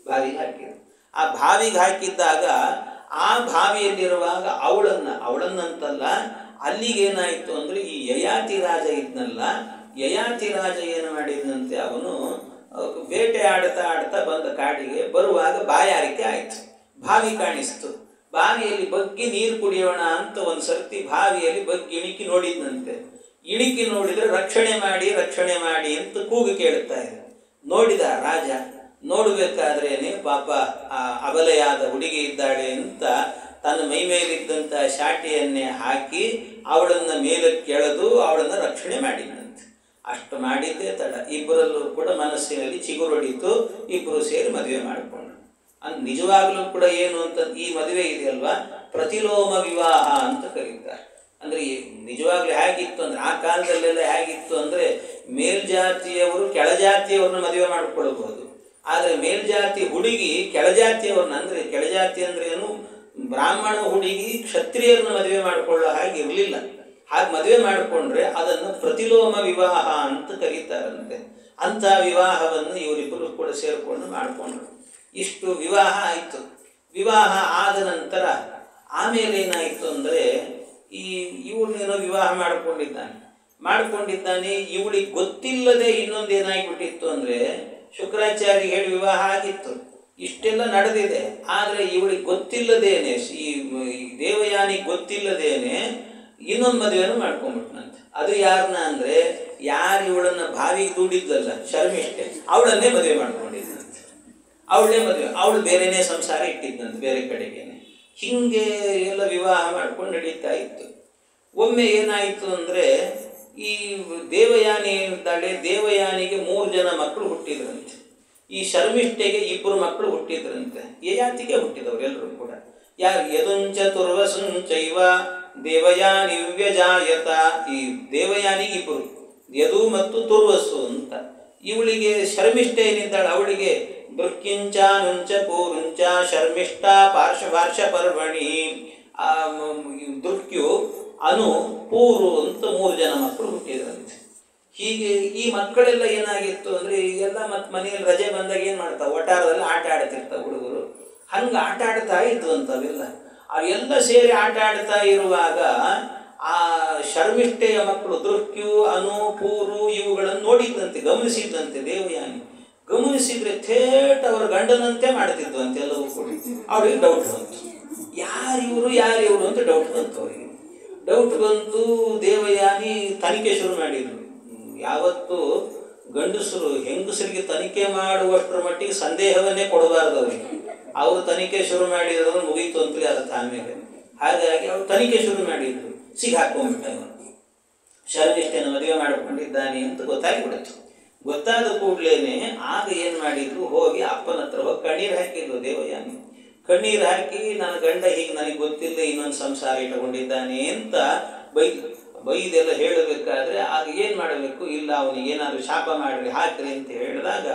ಬಾವಿಗೆ ಹಾಕಿದ್ರು. ಆ ಬಾವಿಗೆ ಹಾಕಿದ್ದಾಗ ಆ ಬಾವಿಯಲ್ಲಿರುವಾಗ ಅವಳನ್ನಂತಲ್ಲ, ಅಲ್ಲಿಗೇನಾಯಿತು ಅಂದರೆ ಈ ಯಯಾತಿ ರಾಜ ಇದ್ನಲ್ಲ, ಯಯಾತಿ ರಾಜ ಏನು ಮಾಡಿದಂತೆ, ಅವನು ಬೇಟೆ ಆಡ್ತಾ ಬಂದ ಕಾಡಿಗೆ ಬರುವಾಗ ಬಾಯಾರಿಕೆ ಆಯಿತು. ಬಾವಿ ಕಾಣಿಸ್ತು. ಬಾವಿಯಲ್ಲಿ ಬಗ್ಗಿ ನೀರು ಕುಡಿಯೋಣ ಅಂತ ಒಂದು ಸರ್ತಿ ಬಾವಿಯಲ್ಲಿ ಬಗ್ಗಿ ಇಣಿಕಿ ನೋಡಿದ್ನಂತೆ. ಇಣಿಕಿ ನೋಡಿದ್ರೆ ರಕ್ಷಣೆ ಮಾಡಿ ಅಂತ ಕೂಗು ಕೇಳುತ್ತಾ ಇದೆ. ನೋಡಿದ ರಾಜ. ನೋಡಬೇಕಾದ್ರೇನೆ ಪಾಪ ಆ ಅಬಲೆಯಾದ ಹುಡುಗಿ ಇದ್ದಾಳೆ ಅಂತ ತನ್ನ ಮೈ ಮೇಲಿದ್ದಂಥ ಶಾಟಿಯನ್ನೇ ಹಾಕಿ ಅವಳನ್ನ ಮೇಲಕ್ಕೆ ಎಳೆದು ಅವಳನ್ನು ರಕ್ಷಣೆ ಮಾಡಿದಂತೆ. ಅಷ್ಟು ಮಾಡಿದ್ದೇ ತಡ. ಇಬ್ಬರಲ್ಲೂ ಕೂಡ ಮನಸ್ಸಿನಲ್ಲಿ ಚಿಗುರೊಡಿತು. ಇಬ್ಬರು ಸೇರಿ ಮದುವೆ ಮಾಡಿಕೊಂಡ್ರು. ನಿಜವಾಗ್ಲೂ ಕೂಡ ಏನು ಅಂತ ಈ ಮದುವೆ ಇದೆಯಲ್ವಾ, ಪ್ರತಿಲೋಮ ವಿವಾಹ ಅಂತ ಕರೀತಾರೆ. ಅಂದರೆ ನಿಜವಾಗ್ಲೂ ಹೇಗಿತ್ತು ಅಂದರೆ, ಆ ಕಾಲದಲ್ಲೆಲ್ಲ ಹೇಗಿತ್ತು ಅಂದರೆ, ಮೇಲ್ಜಾತಿಯವರು ಕೆಳಜಾತಿಯವ್ರನ್ನ ಮದುವೆ ಮಾಡಿಕೊಳ್ಬಹುದು. ಆದರೆ ಮೇಲ್ಜಾತಿ ಹುಡುಗಿ ಕೆಳಜಾತಿಯವ್ರನ್ನ, ಅಂದರೆ ಕೆಳಜಾತಿ ಅಂದ್ರೆ ಏನು, ಬ್ರಾಹ್ಮಣ ಹುಡುಗಿ ಕ್ಷತ್ರಿಯರನ್ನ ಮದುವೆ ಮಾಡಿಕೊಳ್ಳೋ ಹಾಗೆ ಇರಲಿಲ್ಲ. ಹಾಗೆ ಮದುವೆ ಮಾಡಿಕೊಂಡ್ರೆ ಅದನ್ನು ಪ್ರತಿಲೋಮ ವಿವಾಹ ಅಂತ ಕರೀತಾರಂತೆ. ಅಂಥ ವಿವಾಹವನ್ನು ಇವರಿಬ್ಬರು ಕೂಡ ಸೇರಿಕೊಂಡು ಮಾಡಿಕೊಂಡ್ರು. ಇಷ್ಟು ವಿವಾಹ ಆಯಿತು. ವಿವಾಹ ಆದ ನಂತರ ಆಮೇಲೆ ಏನಾಯಿತು ಅಂದರೆ, ಇವ್ರನ್ನೇನೋ ವಿವಾಹ ಮಾಡಿಕೊಂಡಿದ್ದಾನೆ. ಇವಳಿಗೆ ಗೊತ್ತಿಲ್ಲದೆ ಇನ್ನೊಂದು ಏನಾಗಿಬಿಟ್ಟಿತ್ತು ಅಂದರೆ, ಶುಕ್ರಾಚಾರ್ಯ ಹೇಳಿ ವಿವಾಹ ಆಗಿತ್ತು, ಇಷ್ಟೆಲ್ಲ ನಡೆದಿದೆ. ಆದರೆ ಇವಳಿಗೆ ಗೊತ್ತಿಲ್ಲದೇನೆ, ಈ ದೇವಯಾನಿಗೆ ಗೊತ್ತಿಲ್ಲದೇನೆ ಇನ್ನೊಂದು ಮದುವೆಯನ್ನು ಮಾಡ್ಕೊಂಡ್ಬಿಟ್ನಂತೆ. ಅದು ಯಾರನ್ನ ಅಂದರೆ, ಯಾರು ಇವಳನ್ನ ಬಾವಿಗೆ ದೂಡಿದ್ದಲ್ಲ ಶರ್ಮಿಷ್ಠೆ, ಅವಳನ್ನೇ ಮದುವೆ ಮಾಡ್ಕೊಂಡಿದ್ದಂತೆ. ಅವಳು ಬೇರೆನೇ ಸಂಸಾರ ಇಟ್ಟಿದ್ದಂತೆ, ಬೇರೆ ಕಡೆಗೇನೆ. ಹಿಂಗೆ ಎಲ್ಲ ವಿವಾಹ ಮಾಡ್ಕೊಂಡು ನಡೀತಾ ಇತ್ತು. ಒಮ್ಮೆ ಏನಾಯಿತು ಅಂದರೆ, ಈ ದೇವಯಾನಿ ಇದ್ದಾಳೆ, ದೇವಯಾನಿಗೆ 3 ಜನ ಮಕ್ಕಳು ಹುಟ್ಟಿದ್ರಂತೆ. ಈ ಶರ್ಮಿಷ್ಠೆಗೆ 2 ಮಕ್ಕಳು ಹುಟ್ಟಿದ್ರಂತೆ. ಯಯಾತಿಗೆ ಹುಟ್ಟಿದವರು ಎಲ್ಲರೂ ಕೂಡ. ಯದುಂಚ ತುರ್ವಸುಂಚೈವ ದೇವಯಾನಿ ವ್ಯಜಾಯತ. ಈ ದೇವಯಾನಿಗೆ 2, ಯದು ಮತ್ತು ತುರ್ವಸು ಅಂತ. ಇವಳಿಗೆ ಶರ್ಮಿಷ್ಠೆ ಏನಿದ್ದಾಳೆ, ಅವಳಿಗೆ ದುರ್ಕಿಂಚ ನುಂಚ ಪೂರುಂಚ ಶರ್ಮಿಷ್ಠ ಪಾರ್ಶ್ವಾರ್ಷ ಪರ್ವಣಿ. ದುರ್ಕ್ಯು ಅನು ಪೂರು ಅಂತ 3 ಜನ ಮಕ್ಕಳು ಹುಟ್ಟಿದ್ರಂತೆ. ಹೀಗೆ ಈ ಮಕ್ಕಳೆಲ್ಲ ಏನಾಗಿತ್ತು ಅಂದರೆ, ಎಲ್ಲ ಮತ್ತು ಮನೆಯಲ್ಲಿ ರಜೆ ಬಂದಾಗ ಏನು ಮಾಡ್ತಾವೆ, ಒಟ್ಟಾರದಲ್ಲಿ ಆಟ ಆಡ್ತಿರ್ತಾವೆ ಹುಡುಗರು. ಹಂಗೆ ಆಟ ಆಡ್ತಾ ಇದ್ವು ಅಂತವೆಲ್ಲ. ಅವೆಲ್ಲ ಸೇರಿ ಆಟ ಆಡ್ತಾ ಇರುವಾಗ ಆ ಶರ್ಮಿಷ್ಠೆಯ ಮಕ್ಕಳು ದುರ್ಕ್ಯು ಅನು ಪೂರು ಇವುಗಳನ್ನು ನೋಡಿದ್ದಂತೆ, ಗಮನಿಸಿದ್ದಂತೆ ದೇವಯಾನಿ. ಗಮನಿಸಿದ್ರೆ ಥೇಟ್ ಅವರ ಗಂಡನಂತೆ ಮಾಡ್ತಿದ್ವು ಅಂತೆಲ್ಲವೂ ಕೂಡ. ಅವಳಿಗೆ ಡೌಟ್ ಬಂತು, ಯಾರಿವರು ಅಂತ ಡೌಟ್ ಬಂತು ಅವರಿಗೆ. ಡೌಟ್ ಬಂತು. ದೇವಯಾನಿ ತನಿಖೆ ಶುರು ಮಾಡಿದ್ರು. ಯಾವತ್ತು ಗಂಡಸರು ಹೆಂಗಸರಿಗೆ ತನಿಖೆ ಮಾಡುವಷ್ಟರ ಮಟ್ಟಿಗೆ ಸಂದೇಹವನ್ನೇ ಕೊಡಬಾರ್ದು ಅವರಿಗೆ. ಅವರು ತನಿಖೆ ಶುರು ಮಾಡಿದ್ರು ಮುಗೀತು ಅಂತಲೇ ಅರ್ಥ ಆಮೇಲೆ. ಹಾಗಾಗಿ ಅವರು ತನಿಖೆ ಶುರು ಮಾಡಿದ್ರು. ಸಿಗಾಕೊಂಡ್ಬಿಟ್ಟ ಇವನು ಶರ್ಮಿಷ್ಠೆನ ಮದುವೆ ಮಾಡಿಕೊಂಡಿದ್ದಾನೆ ಅಂತ ಗೊತ್ತಾಗಿಬಿಡುತ್ತೆ. ಗೊತ್ತಾದ ಕೂಡಲೇ ಆಗ ಏನು ಮಾಡಿದ್ರು, ಹೋಗಿ ಅಪ್ಪನ ಹತ್ರ ಹೋಗಿ ಕಣ್ಣೀರು ಹಾಕಿದ್ರು ದೇವಯಾನಿ. ಕಣ್ಣೀರು ಹಾಕಿ, ನನ್ನ ಗಂಡ ಹೀಗೆ ನನಗೆ ಗೊತ್ತಿಲ್ಲ ಇನ್ನೊಂದು ಸಂಸಾರ ಇಟ್ಟುಕೊಂಡಿದ್ದಾನೆ ಅಂತ ಬೈದೆಲ್ಲ ಹೇಳಬೇಕಾದ್ರೆ ಆಗ ಏನು ಮಾಡಬೇಕು, ಇಲ್ಲ ಅವನಿಗೆ ಏನಾದರೂ ಶಾಪ ಮಾಡ್ರಿ ಹಾಕ್ರಿ ಅಂತ ಹೇಳಿದಾಗ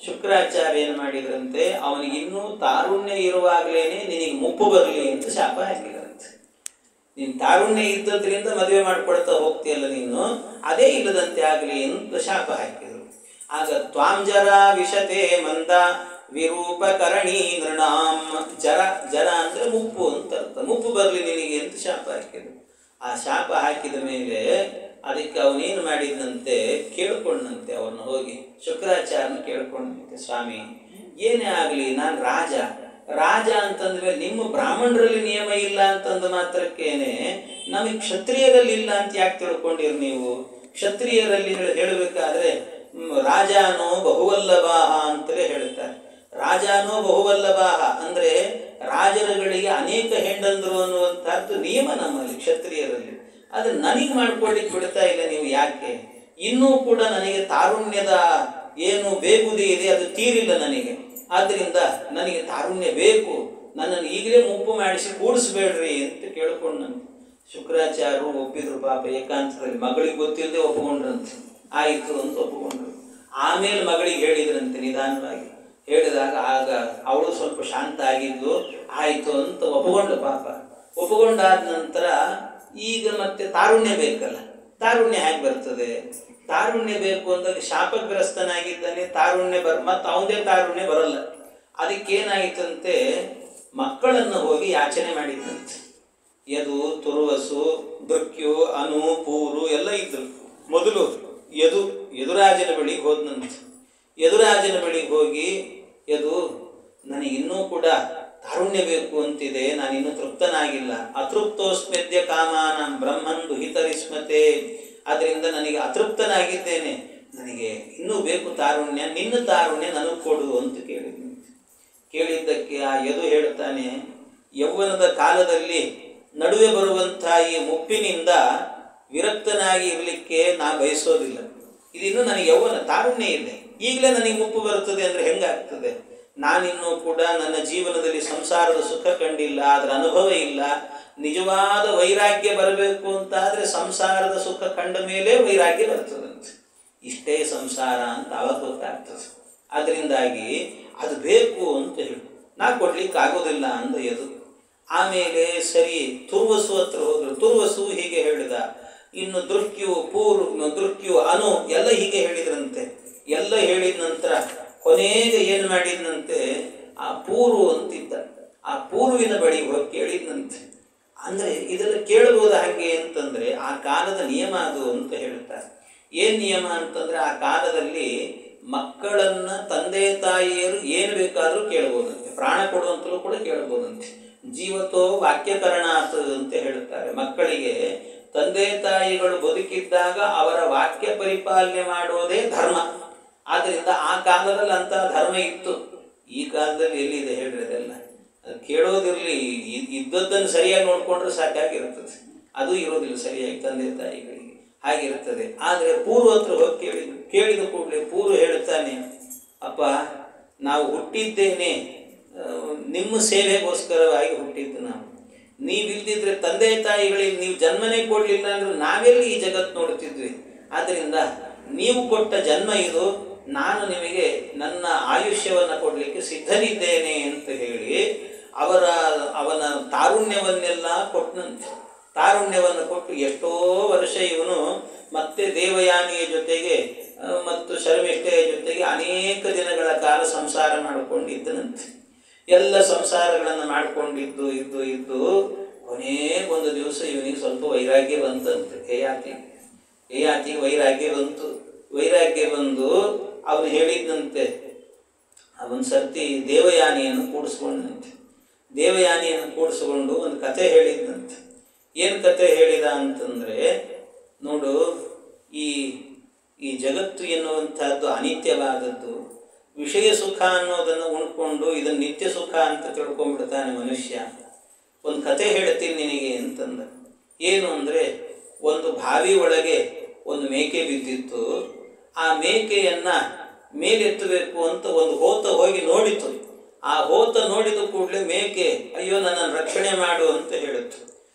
ಶುಕ್ರಾಚಾರ್ಯ ಏನು ಮಾಡಿದ್ರಂತೆ, ಅವನಿಗೆ ಇನ್ನೂ ತಾರುಣ್ಯ ಇರುವಾಗಲೇ ನಿನಗೆ ಮುಪ್ಪು ಬರಲಿ ಅಂತ ಶಾಪ ಹಾಕಿದ್ರಂತೆ. ನೀನು ತಾರುಣ್ಯ ಇದ್ದದ್ರಿಂದ ಮದುವೆ ಮಾಡ್ಕೊಳ್ತಾ ಹೋಗ್ತೀಯಲ್ಲ ನೀನು, ಅದೇ ಇಲ್ಲದಂತೆ ಆಗಲಿ ಅಂತ ಶಾಪ ಹಾಕಿದರು. ಆಗ ತ್ವಾಂಜರ ವಿಷತೆ ಮಂದ ವಿರೂಪಕರಣಿ ನೃಣಾಂ. ಜರ ಅಂದರೆ ಮುಪ್ಪು ಅಂತ ಅರ್ಥ. ಮುಪ್ಪು ಬರಲಿ ನಿನಗೆ ಅಂತ ಶಾಪ ಹಾಕಿದರು. ಆ ಶಾಪ ಹಾಕಿದ ಮೇಲೆ ಅದಕ್ಕೆ ಅವನೇನು ಮಾಡಿದಂತೆ ಕೇಳ್ಕೊಂಡಂತೆ, ಅವ್ರನ್ನ ಹೋಗಿ ಶುಕ್ರಾಚಾರ್ಯನ ಕೇಳ್ಕೊಂಡಂತೆ, ಸ್ವಾಮಿ ಏನೇ ಆಗಲಿ ನಾನು ರಾಜ ಅಂತಂದ್ರೆ ನಿಮ್ಮ ಬ್ರಾಹ್ಮಣರಲ್ಲಿ ನಿಯಮ ಇಲ್ಲ ಅಂತಂದು ಮಾತ್ರಕ್ಕೇನೆ ನಮಗೆ ಕ್ಷತ್ರಿಯರಲ್ಲಿ ಇಲ್ಲ ಅಂತ ಯಾಕೆ ತಿಳ್ಕೊಂಡಿರಿ ನೀವು? ಕ್ಷತ್ರಿಯರಲ್ಲಿ ಹೇಳಬೇಕಾದ್ರೆ ರಾಜಾನೋ ಬಹುವಲ್ಲಭಾಹ ಅಂತಲೇ ಹೇಳ್ತಾರೆ. ರಾಜಾನೋ ಬಹುವಲ್ಲಭಾಹ ಅಂದ್ರೆ ರಾಜರುಗಳಿಗೆ ಅನೇಕ ಹೆಂಡಂದ್ರು ಅನ್ನುವಂತಹದ್ದು ನಿಯಮ ನಮ್ಮಲ್ಲಿ ಕ್ಷತ್ರಿಯರಲ್ಲಿ. ಅದು ನನಗೆ ಮಾಡ್ಕೊಳ್ಳಿಕ್ಕೆ ಬಿಡ್ತಾ ಇಲ್ಲ ನೀವು ಯಾಕೆ? ಇನ್ನೂ ಕೂಡ ನನಗೆ ತಾರುಣ್ಯದ ಏನು ಬೇಗುದಿ ಇದೆ ಅದು ತೀರಿಲ್ಲ ನನಗೆ. ಆದ್ದರಿಂದ ನನಗೆ ತಾರುಣ್ಯ ಬೇಕು, ನನ್ನನ್ನು ಈಗಲೇ ಮುಪ್ಪು ಮಾಡಿಸಿ ಕೂಡಿಸ್ಬೇಡ್ರಿ ಅಂತ ಕೇಳ್ಕೊಂಡಂತೆ. ಶುಕ್ರಾಚಾರ್ಯರು ಒಪ್ಪಿದ್ರು. ಪಾಪ ಏಕಾಂತದಲ್ಲಿ ಮಗಳಿಗೆ ಗೊತ್ತಿಲ್ಲದೆ ಒಪ್ಪಿಕೊಂಡ್ರಂತೆ. ಆಯಿತು ಅಂತ ಒಪ್ಪಿಕೊಂಡ್ರು. ಆಮೇಲೆ ಮಗಳಿಗೆ ಹೇಳಿದ್ರಂತೆ ನಿಧಾನವಾಗಿ. ಹೇಳಿದಾಗ ಆಗ ಅವಳು ಸ್ವಲ್ಪ ಶಾಂತ ಆಗಿದ್ದು, ಆಯಿತು ಅಂತ ಒಪ್ಪಿಕೊಂಡ್ಳು. ಪಾಪ ಒಪ್ಪಿಕೊಂಡಾದ ನಂತರ ಈಗ ಮತ್ತೆ ತಾರುಣ್ಯ ಬೇಕಲ್ಲ. ತಾರುಣ್ಯ ಹೇಗೆ ಬರ್ತದೆ? ತಾರುಣ್ಯ ಬೇಕು ಅಂದಾಗ ಶಾಪಗ್ರಸ್ತನಾಗಿದ್ದಾನೆ, ತಾರುಣ್ಯ ಮತ್ತೆ ಅವನದೇ ತಾರುಣ್ಯ ಬರಲ್ಲ. ಅದಕ್ಕೇನಾಯಿತಂತೆ, ಮಕ್ಕಳನ್ನು ಹೋಗಿ ಯಾಚನೆ ಮಾಡಿದಂತೆ. ಯದು, ತುರ್ವಸು, ದೃಕ್ಯು, ಅನು, ಪೂರು ಎಲ್ಲ ಇದ್ರು. ಮೊದಲು ಯದುರಾಜನ ಬಳಿಗೆ ಹೋದನಂತೆ. ಯದುರಾಜನ ಬಳಿಗೆ ಹೋಗಿ, ಯದು ನನಗಿನ್ನೂ ಕೂಡ ತಾರುಣ್ಯ ಬೇಕು ಅಂತಿದೆ, ನಾನಿನ್ನೂ ತೃಪ್ತನಾಗಿಲ್ಲ. ಅತೃಪ್ತೋಸ್ಮ್ಯದ್ಯ ಕಾಮಾನ ಬ್ರಹ್ಮನ್ ದುಹಿತರಿಸ್ಮತೆ. ಅದರಿಂದ ನನಗೆ ಅತೃಪ್ತನಾಗಿದ್ದೇನೆ, ನನಗೆ ಇನ್ನೂ ಬೇಕು ತಾರುಣ್ಯ, ನಿನ್ನ ತಾರುಣ್ಯ ನನಗೆ ಕೊಡು ಅಂತ ಕೇಳಿದ್ದಕ್ಕೆ ಆ ಯದು ಹೇಳ್ತಾನೆ, ಯೌವನದ ಕಾಲದಲ್ಲಿ ನಡುವೆ ಬರುವಂತಹ ಈ ಮುಪ್ಪಿನಿಂದ ವಿರಕ್ತನಾಗಿ ಇರಲಿಕ್ಕೆ ನಾ ಬಯಸೋದಿಲ್ಲ. ಇದಿನ್ನೂ ನನಗೆ ಯೌವನ ತಾರುಣ್ಯ ಇದೆ, ಈಗಲೇ ನನಗೆ ಮುಪ್ಪು ಬರುತ್ತದೆ ಅಂದರೆ ಹೆಂಗಾಗ್ತದೆ? ನಾನಿನ್ನೂ ಕೂಡ ನನ್ನ ಜೀವನದಲ್ಲಿ ಸಂಸಾರದ ಸುಖ ಕಂಡಿಲ್ಲ, ಅದರ ಅನುಭವ ಇಲ್ಲ. ನಿಜವಾದ ವೈರಾಗ್ಯ ಬರಬೇಕು ಅಂತಾದರೆ ಸಂಸಾರದ ಸುಖ ಕಂಡ ಮೇಲೆ ವೈರಾಗ್ಯ ಬರ್ತದಂತೆ. ಇಷ್ಟೇ ಸಂಸಾರ ಅಂತ ಅವಾಗ ಗೊತ್ತಾಗ್ತದೆ. ಅದರಿಂದಾಗಿ ಅದು ಬೇಕು ಅಂತ ಹೇಳಿ ನಾ ಕೊಡ್ಲಿಕ್ಕೆ ಆಗೋದಿಲ್ಲ ಅಂದ ಯದು. ಆಮೇಲೆ ಸರಿ ತುರ್ವಸು ಹತ್ರ ಹೋದ್ರು. ತುರ್ವಸು ಹೀಗೆ ಹೇಳಿದ. ಇನ್ನು ದೃಕ್ಯು ಅನು ಎಲ್ಲ ಹೀಗೆ ಹೇಳಿದ್ರಂತೆ. ಎಲ್ಲ ಹೇಳಿದ ನಂತರ ಕೊನೆಗೆ ಏನು ಮಾಡಿದ್ನಂತೆ, ಆ ಪೂರು ಅಂತಿದ್ದ, ಆ ಪೂರ್ವಿನ ಬಳಿ ಹೋಗಿ ಕೇಳಿದ್ನಂತೆ. ಅಂದರೆ ಇದೆಲ್ಲ ಕೇಳಬಹುದು ಹಾಗೆ ಅಂತಂದರೆ ಆ ಕಾಲದ ನಿಯಮ ಅದು ಅಂತ ಹೇಳ್ತಾರೆ. ಏನು ನಿಯಮ ಅಂತಂದರೆ ಆ ಕಾಲದಲ್ಲಿ ಮಕ್ಕಳನ್ನು ತಂದೆ ತಾಯಿಯರು ಏನು ಬೇಕಾದರೂ ಕೇಳ್ಬೋದಂತೆ, ಪ್ರಾಣ ಕೊಡುವಂತಲೂ ಕೂಡ ಕೇಳ್ಬೋದಂತೆ. ಜೀವತೋ ವಾಕ್ಯಕರಣಾತ್ ಅಂತ ಹೇಳ್ತಾರೆ. ಮಕ್ಕಳಿಗೆ ತಂದೆ ತಾಯಿಗಳು ಬದುಕಿದ್ದಾಗ ಅವರ ವಾಕ್ಯ ಪರಿಪಾಲನೆ ಮಾಡೋದೇ ಧರ್ಮ. ಆದ್ದರಿಂದ ಆ ಕಾಲದಲ್ಲಿ ಅಂತ ಧರ್ಮ ಇತ್ತು. ಈ ಕಾಲದಲ್ಲಿ ಎಲ್ಲಿದೆ ಹೇಳ್ರಿ ಅದೆಲ್ಲ? ಕೇಳೋದಿರಲಿ, ಇದ್ದದ್ದನ್ನು ಸರಿಯಾಗಿ ನೋಡಿಕೊಂಡ್ರೆ ಸಾಕಾಗಿರ್ತದೆ. ಅದು ಇರೋದಿಲ್ಲ ಸರಿಯಾಗಿ ತಂದೆ ತಾಯಿಗಳಿಗೆ, ಹಾಗಿರ್ತದೆ. ಆದರೆ ಪೂರ್ವ ಹತ್ರ ಹೋಗಿ ಕೇಳಿದ ಕೂಡಲೇ ಪೂರ್ವ ಹೇಳ್ತಾನೆ, ಅಪ್ಪ ನಾವು ಹುಟ್ಟಿದ್ದೇನೆ ನಿಮ್ಮ ಸೇವೆಗೋಸ್ಕರವಾಗಿ ಹುಟ್ಟಿದ್ದು. ನೀವಿಲ್ದಿದ್ರೆ ತಂದೆ ತಾಯಿಗಳಿಗೆ ನೀವು ಜನ್ಮನೇ ಕೊಡಲಿಲ್ಲ ಅಂದ್ರೆ ನಾವೆಲ್ಲಿ ಈ ಜಗತ್ತು ನೋಡ್ತಿದ್ವಿ. ಆದ್ದರಿಂದ ನೀವು ಕೊಟ್ಟ ಜನ್ಮ ಇದು, ನಾನು ನಿಮಗೆ ನನ್ನ ಆಯುಷ್ಯವನ್ನು ಕೊಡಲಿಕ್ಕೆ ಸಿದ್ಧನಿದ್ದೇನೆ ಅಂತ ಹೇಳಿ ಅವನ ತಾರುಣ್ಯವನ್ನೆಲ್ಲ ಕೊಟ್ಟನಂತೆ. ತಾರುಣ್ಯವನ್ನು ಕೊಟ್ಟು ಎಷ್ಟೋ ವರ್ಷ ಇವನು ಮತ್ತೆ ದೇವಯಾನಿಯ ಜೊತೆಗೆ ಮತ್ತು ಶರ್ಮಿಷ್ಠೆಯ ಜೊತೆಗೆ ಅನೇಕ ದಿನಗಳ ಕಾಲ ಸಂಸಾರ ಮಾಡಿಕೊಂಡಿದ್ದನಂತೆ. ಎಲ್ಲ ಸಂಸಾರಗಳನ್ನು ಮಾಡಿಕೊಂಡಿದ್ದು ಇದ್ದು ಕೊನೆಗೊಂದು ದಿವಸ ಇವನಿಗೆ ಸ್ವಲ್ಪ ವೈರಾಗ್ಯ ಬಂತಂತೆ. ಯಯಾತಿಗೆ ವೈರಾಗ್ಯ ಬಂದು ಅವನು ಹೇಳಿದಂತೆ, ಅವನ ಸರ್ತಿ ದೇವಯಾನಿಯನ್ನು ಕೂಡಿಸ್ಕೊಂಡು ಒಂದು ಕಥೆ ಹೇಳಿದ್ದಂತೆ. ಏನು ಕಥೆ ಹೇಳಿದ ಅಂತಂದರೆ, ನೋಡು, ಈ ಜಗತ್ತು ಎನ್ನುವಂಥದ್ದು ಅನಿತ್ಯವಾದದ್ದು. ವಿಷಯ ಸುಖ ಅನ್ನೋದನ್ನು ಉಣ್ಕೊಂಡು ಇದನ್ನು ನಿತ್ಯ ಸುಖ ಅಂತ ತಿಳ್ಕೊಂಡ್ಬಿಡ್ತಾನೆ ಮನುಷ್ಯ. ಒಂದು ಕಥೆ ಹೇಳ್ತೀನಿ ನಿನಗೆ ಅಂತಂದ. ಏನು ಅಂದರೆ, ಒಂದು ಬಾವಿ ಒಳಗೆ ಒಂದು ಮೇಕೆ ಬಿದ್ದಿತ್ತು. ಆ ಮೇಕೆಯನ್ನು ಮೇಲೆತ್ತಬೇಕು ಅಂತ ಒಂದು ಹೋತ ಹೋಗಿ ನೋಡಿತು. ಆ ಹೋತ ನೋಡಿದ ಕೂಡಲೇ ಮೇಕೆ, ಅಯ್ಯೋ ನನ್ನನ್ನು ರಕ್ಷಣೆ ಮಾಡು ಅಂತ ಹೇಳಿತು.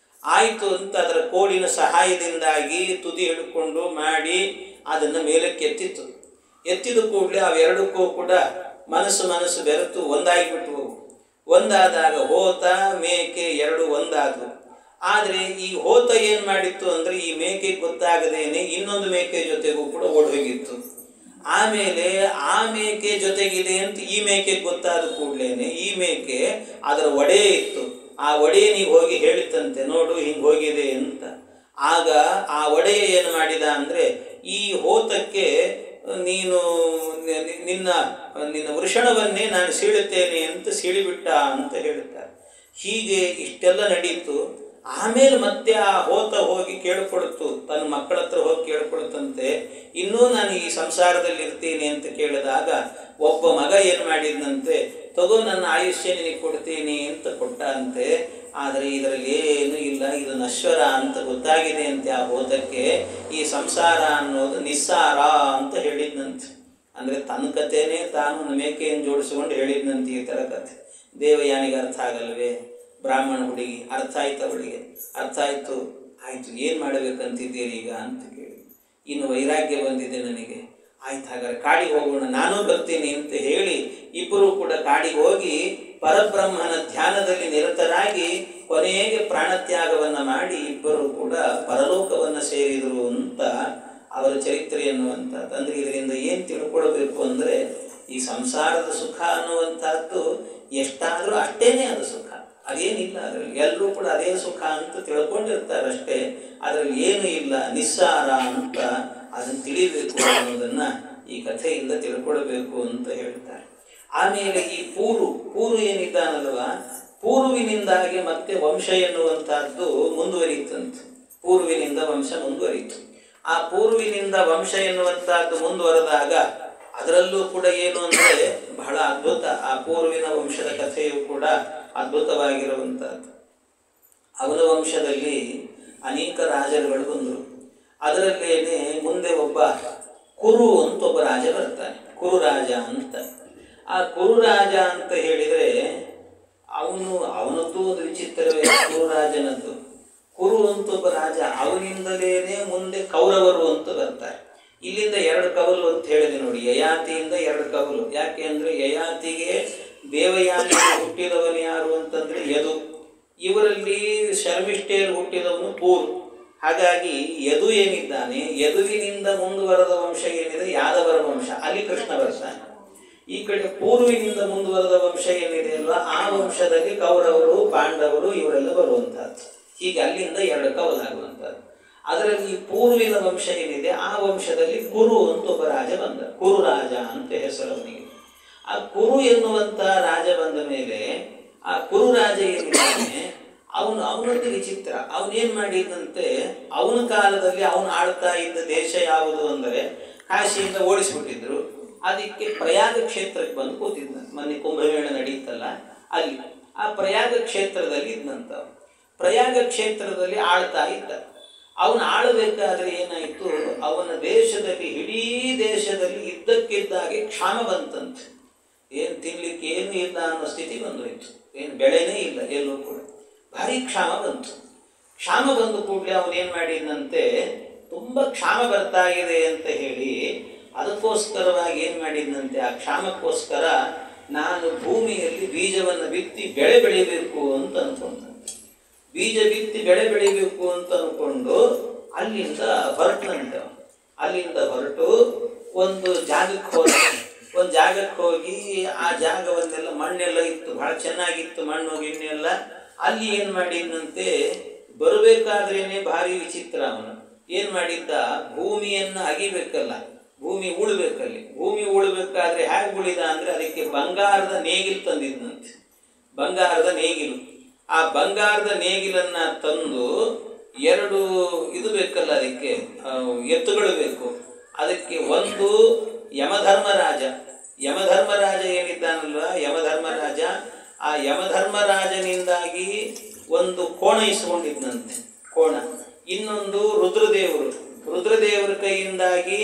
ಆಯಿತು ಅಂತ ಅದರ ಕೋಲಿನ ಸಹಾಯದಿಂದಾಗಿ ತುದಿ ಹಿಡ್ಕೊಂಡು ಮಾಡಿ ಅದನ್ನು ಮೇಲಕ್ಕೆ ಎತ್ತಿದ ಕೂಡಲೇ ಅವೆರಡಕ್ಕೂ ಕೂಡ ಮನಸ್ಸು ಬೆರೆತು ಒಂದಾಗಿಬಿಟ್ವು. ಒಂದಾದಾಗ ಹೋತ ಮೇಕೆ ಎರಡು ಒಂದಾದವು. ಆದರೆ ಈ ಹೋತ ಏನು ಮಾಡಿತ್ತು ಅಂದರೆ, ಈ ಮೇಕೆ ಗೊತ್ತಾಗದೇನೆ ಇನ್ನೊಂದು ಮೇಕೆ ಜೊತೆಗೂ ಕೂಡ ಓಡೋಗಿತ್ತು. ಆಮೇಲೆ ಆ ಮೇಕೆ ಜೊತೆಗಿದೆ ಅಂತ ಈ ಮೇಕೆ ಗೊತ್ತಾದ ಕೂಡಲೇನೆ ಈ ಮೇಕೆ ಅದರ ಒಡೆ ಇತ್ತು. ಆ ಒಡೆಯನಿಗೆ ಹೋಗಿ ಹೇಳಿತಂತೆ, ನೋಡು ಹಿಂಗೆ ಹೋಗಿದೆ ಅಂತ. ಆಗ ಆ ಒಡೆಯ ಏನು ಮಾಡಿದ ಅಂದರೆ, ಈ ಹೋತಕ್ಕೆ ನೀನು ನಿನ್ನ ನಿನ್ನ ವೃಷಣವನ್ನೇ ನಾನು ಸೀಳುತ್ತೇನೆ ಅಂತ ಸೀಳಿಬಿಟ್ಟ ಅಂತ ಹೇಳುತ್ತಾರೆ. ಹೀಗೆ ಇಷ್ಟೆಲ್ಲ ನಡೀತು. ಆಮೇಲೆ ಮತ್ತೆ ಆ ಹೋತ ಹೋಗಿ ಕೇಳಿಕೊಡ್ತು, ತನ್ನ ಮಕ್ಕಳ ಹತ್ರ ಹೋಗಿ ಕೇಳಿಕೊಡ್ತಂತೆ, ಇನ್ನೂ ನಾನು ಈ ಸಂಸಾರದಲ್ಲಿ ಇರ್ತೀನಿ ಅಂತ ಕೇಳಿದಾಗ ಒಬ್ಬ ಮಗ ಏನು ಮಾಡಿದ್ನಂತೆ, ತಗೋ ನನ್ನ ಆಯುಷ್ಯ ನಿನಗೆ ಕೊಡ್ತೀನಿ ಅಂತ ಕೊಟ್ಟ ಅಂತೆ. ಆದರೆ ಇದರಲ್ಲಿ ಏನೂ ಇಲ್ಲ, ಇದು ನಶ್ವರ ಅಂತ ಗೊತ್ತಾಗಿದೆ ಅಂತೆ ಆ ಹೋತಕ್ಕೆ. ಈ ಸಂಸಾರ ಅನ್ನೋದು ನಿಸ್ಸಾರ ಅಂತ ಹೇಳಿದ್ನಂತೆ. ಅಂದರೆ ತನ್ನ ಕಥೆನೇ ತಾನು ಮೇಕೆಯನ್ನು ಜೋಡಿಸ್ಕೊಂಡು ಹೇಳಿದ್ನಂತೆ ಈ ಥರ ಕಥೆ. ದೇವಯಾನಿಗೆ ಅರ್ಥ ಆಗಲ್ವೇ? ಬ್ರಾಹ್ಮಣ ಹುಡುಗಿ ಅರ್ಥ ಆಯ್ತು, ಅವಳಿಗೆ ಅರ್ಥ ಆಯಿತು. ಆಯಿತು, ಏನು ಮಾಡಬೇಕಂತಿದ್ದೀರಿ ಈಗ ಅಂತ ಕೇಳಿ, ಇನ್ನು ವೈರಾಗ್ಯ ಬಂದಿದೆ ನನಗೆ. ಆಯ್ತು, ಹಾಗಾದ್ರೆ ಕಾಡಿಗೆ ಹೋಗೋಣ, ನಾನೂ ಬರ್ತೀನಿ ಅಂತ ಹೇಳಿ ಇಬ್ಬರು ಕೂಡ ಕಾಡಿಗೆ ಹೋಗಿ ಪರಬ್ರಹ್ಮನ ಧ್ಯಾನದಲ್ಲಿ ನಿರತರಾಗಿ ಕೊನೆಗೆ ಪ್ರಾಣತ್ಯಾಗವನ್ನು ಮಾಡಿ ಇಬ್ಬರು ಕೂಡ ಪರಲೋಕವನ್ನು ಸೇರಿದರು ಅಂತ ಅವರ ಚರಿತ್ರೆ ಅನ್ನುವಂಥದ್ದು. ಅಂದರೆ ಇದರಿಂದ ಏನು ತಿಳ್ಕೊಳ್ಬೇಕು ಅಂದರೆ, ಈ ಸಂಸಾರದ ಸುಖ ಅನ್ನುವಂಥದ್ದು ಎಷ್ಟಾದರೂ ಅಷ್ಟೇನೆ ಅದು ಸುಖ, ಅದೇನಿಲ್ಲ ಅದರಲ್ಲಿ. ಎಲ್ಲರೂ ಕೂಡ ಅದೇ ಸುಖ ಅಂತ ತಿಳ್ಕೊಂಡಿರ್ತಾರಷ್ಟೇ, ಅದರಲ್ಲಿ ಏನೂ ಇಲ್ಲ, ನಿಸ್ಸಾರ ಅಂತ ಅದನ್ನು ತಿಳಿಬೇಕು ಅನ್ನೋದನ್ನು ಈ ಕಥೆಯಿಂದ ತಿಳ್ಕೊಳ್ಬೇಕು ಅಂತ ಹೇಳ್ತಾರೆ. ಆಮೇಲೆ ಈ ಪೂರು ಏನಿದ್ದಾನಲ್ವ, ಪೂರ್ವಿನಿಂದಾಗಿ ಮತ್ತೆ ವಂಶ ಎನ್ನುವಂಥದ್ದು ಮುಂದುವರಿತಂತೆ. ಪೂರ್ವಿನಿಂದ ವಂಶ ಮುಂದುವರಿತು. ಆ ಪೂರ್ವಿನಿಂದ ವಂಶ ಎನ್ನುವಂಥದ್ದು ಮುಂದುವರೆದಾಗ ಅದರಲ್ಲೂ ಕೂಡ ಏನು ಅಂದರೆ ಬಹಳ ಅದ್ಭುತ. ಆ ಪೂರ್ವಿನ ವಂಶದ ಕಥೆಯು ಕೂಡ ಅದ್ಭುತವಾಗಿರುವಂಥದ್ದು. ಅವನ ವಂಶದಲ್ಲಿ ಅನೇಕ ರಾಜರುಗಳು ಬಂದರು. ಅದರಲ್ಲೇನೆ ಮುಂದೆ ಒಬ್ಬ ಕುರು ಅಂತ ಒಬ್ಬ ರಾಜ ಬರ್ತಾನೆ, ಕುರು ರಾಜ ಅಂತ. ಆ ಕುರು ರಾಜ ಅಂತ ಹೇಳಿದರೆ ಅವನದ್ದು ಒಂದು ವಿಚಿತ್ರವೇ ಕುರು ರಾಜನದ್ದು. ಕುರು ಅಂತ ಒಬ್ಬ ರಾಜ, ಅವನಿಂದಲೇನೆ ಮುಂದೆ ಕೌರವರು ಅಂತ ಬರ್ತಾರೆ. ಇಲ್ಲಿಂದ 2 ಕವಲು ಅಂತ ಹೇಳಿದೆ ನೋಡಿ, ಯಯಾತಿಯಿಂದ 2 ಕವಲು. ಯಾಕೆ ಅಂದರೆ ಯಯಾತಿಗೆ ದೇವಯಾನಿ ಹುಟ್ಟಿದವನು ಯಾರು ಅಂತಂದರೆ ಯದು, ಇವರಲ್ಲಿ ಶರ್ಮಿಷ್ಠೆಯಲ್ಲಿ ಹುಟ್ಟಿದವನು ಪೂರು. ಹಾಗಾಗಿ ಯದು ಏನಿದ್ದಾನೆ, ಯದುವಿನಿಂದ ಮುಂದುವರೆದ ವಂಶ ಏನಿದೆ ಯಾದವರ ವಂಶ, ಅಲ್ಲಿ ಕೃಷ್ಣ ಬರ್ತಾನೆ. ಈ ಕಡೆ ಪೂರ್ವಿನಿಂದ ಮುಂದುವರೆದ ವಂಶ ಏನಿದೆ ಅಲ್ವಾ, ಆ ವಂಶದಲ್ಲಿ ಕೌರವರು ಪಾಂಡವರು ಇವರೆಲ್ಲ ಬರುವಂಥದ್ದು. ಹೀಗೆ ಅಲ್ಲಿಂದ 2 ಕವಲಾಗುವಂಥದ್ದು. ಅದರಲ್ಲಿ ಪೂರ್ವಿನ ವಂಶ ಏನಿದೆ ಆ ವಂಶದಲ್ಲಿ ಕುರು ಅಂತ ಒಬ್ಬ ರಾಜ ಬಂದ, ಕುರು ರಾಜ ಅಂತ ಹೆಸರು ಅವನಿಗೆ. ಆ ಕುರು ಎನ್ನುವಂಥ ರಾಜ ಬಂದ ಮೇಲೆ ಆ ಕುರು ರಾಜ ಏನಿದ್ದಾನೆ ಅವನದ್ದು ವಿಚಿತ್ರ. ಅವನೇನು ಮಾಡಿದಂತೆ, ಅವನ ಕಾಲದಲ್ಲಿ ಅವನು ಆಳ್ತಾ ಇದ್ದ ದೇಶ ಯಾವುದು ಅಂದರೆ ಕಾಶಿಯಿಂದ ಓಡಿಸ್ಬಿಟ್ಟಿದ್ರು. ಅದಕ್ಕೆ ಪ್ರಯಾಗ ಕ್ಷೇತ್ರಕ್ಕೆ ಬಂದು ಕೂತಿದ್ದ. ಮೊನ್ನೆ ಕುಂಭಮೇಳ ನಡೀತಲ್ಲ ಅಲ್ಲಿ, ಆ ಪ್ರಯಾಗ ಕ್ಷೇತ್ರದಲ್ಲಿ ಇದ್ದಂತ. ಪ್ರಯಾಗ ಕ್ಷೇತ್ರದಲ್ಲಿ ಆಳ್ತಾ ಇದ್ದ. ಅವನು ಆಳಬೇಕಾದ್ರೆ ಏನಾಯಿತು, ಅವನ ದೇಶದಲ್ಲಿ ಇಡೀ ದೇಶದಲ್ಲಿ ಇದ್ದಕ್ಕಿದ್ದಾಗೆ ಕ್ಷಾಮ ಬಂತಂತೆ. ಏನು ತಿನ್ಲಿಕ್ಕೆ ಏನು ಇಲ್ಲ ಅನ್ನೋ ಸ್ಥಿತಿ ಬಂದೋಯ್ತು. ಏನು ಬೆಳೆನೇ ಇಲ್ಲ ಎಲ್ಲೂ ಕೂಡ, ಭಾರಿ ಕ್ಷಾಮ ಬಂತು. ಕ್ಷಾಮ ಬಂದ ಕೂಡಲೇ ಅವನೇನು ಮಾಡಿದಂತೆ, ತುಂಬ ಕ್ಷಾಮ ಬರ್ತಾ ಇದೆ ಅಂತ ಹೇಳಿ ಅದಕ್ಕೋಸ್ಕರವಾಗಿ ಏನು ಮಾಡಿದಂತೆ, ಆ ಕ್ಷಾಮಕ್ಕೋಸ್ಕರ ನಾನು ಭೂಮಿಯಲ್ಲಿ ಬೀಜವನ್ನು ಬಿತ್ತಿ ಬೆಳೆ ಬೆಳಿಬೇಕು ಅಂತ ಅನ್ಕೊಂಡಂತೆ. ಬೀಜ ಬಿತ್ತಿ ಬೆಳೆ ಬೆಳಿಬೇಕು ಅಂತ ಅನ್ಕೊಂಡು ಅಲ್ಲಿಂದ ಹೊರಟಂತೆ. ಅಲ್ಲಿಂದ ಹೊರಟು ಒಂದು ಜಾಗಕ್ಕೆ ಹೋಗಿ ಆ ಜಾಗವನ್ನೆಲ್ಲ ಮಣ್ಣೆಲ್ಲ ಇತ್ತು, ಬಹಳ ಚೆನ್ನಾಗಿತ್ತು ಮಣ್ಣು ಗಿಣ್ಣೆಲ್ಲ. ಅಲ್ಲಿ ಏನು ಮಾಡಿದಂತೆ, ಬರಬೇಕಾದ್ರೇನೆ ಭಾರಿ ವಿಚಿತ್ರ. ಅವನು ಏನು ಮಾಡಿದ್ದ, ಭೂಮಿಯನ್ನು ಅಗಿಬೇಕಲ್ಲ, ಭೂಮಿ ಉಳ್ಬೇಕಲ್ಲಿ. ಭೂಮಿ ಉಳ್ಬೇಕಾದ್ರೆ ಹೇಗೆ ಉಳಿದ ಅಂದರೆ ಅದಕ್ಕೆ ಬಂಗಾರದ ನೇಗಿಲು ತಂದಿದ್ದಂತೆ, ಬಂಗಾರದ ನೇಗಿಲು. ಆ ಬಂಗಾರದ ನೇಗಿಲನ್ನು ತಂದು 2 ಇದು ಬೇಕಲ್ಲ, ಅದಕ್ಕೆ ಎತ್ತುಗಳು ಬೇಕು. ಅದಕ್ಕೆ ಒಂದು ಯಮಧರ್ಮರಾಜ ಏನಿದ್ದಾನಲ್ವ, ಯಮಧರ್ಮರಾಜ, ಆ ಯಮಧರ್ಮರಾಜನಿಂದಾಗಿ ಒಂದು ಕೋಣ ಇಸ್ಕೊಂಡಿದ್ದಂತೆ, ಕೋಣ. ಇನ್ನೊಂದು ರುದ್ರದೇವರ ಕೈಯಿಂದಾಗಿ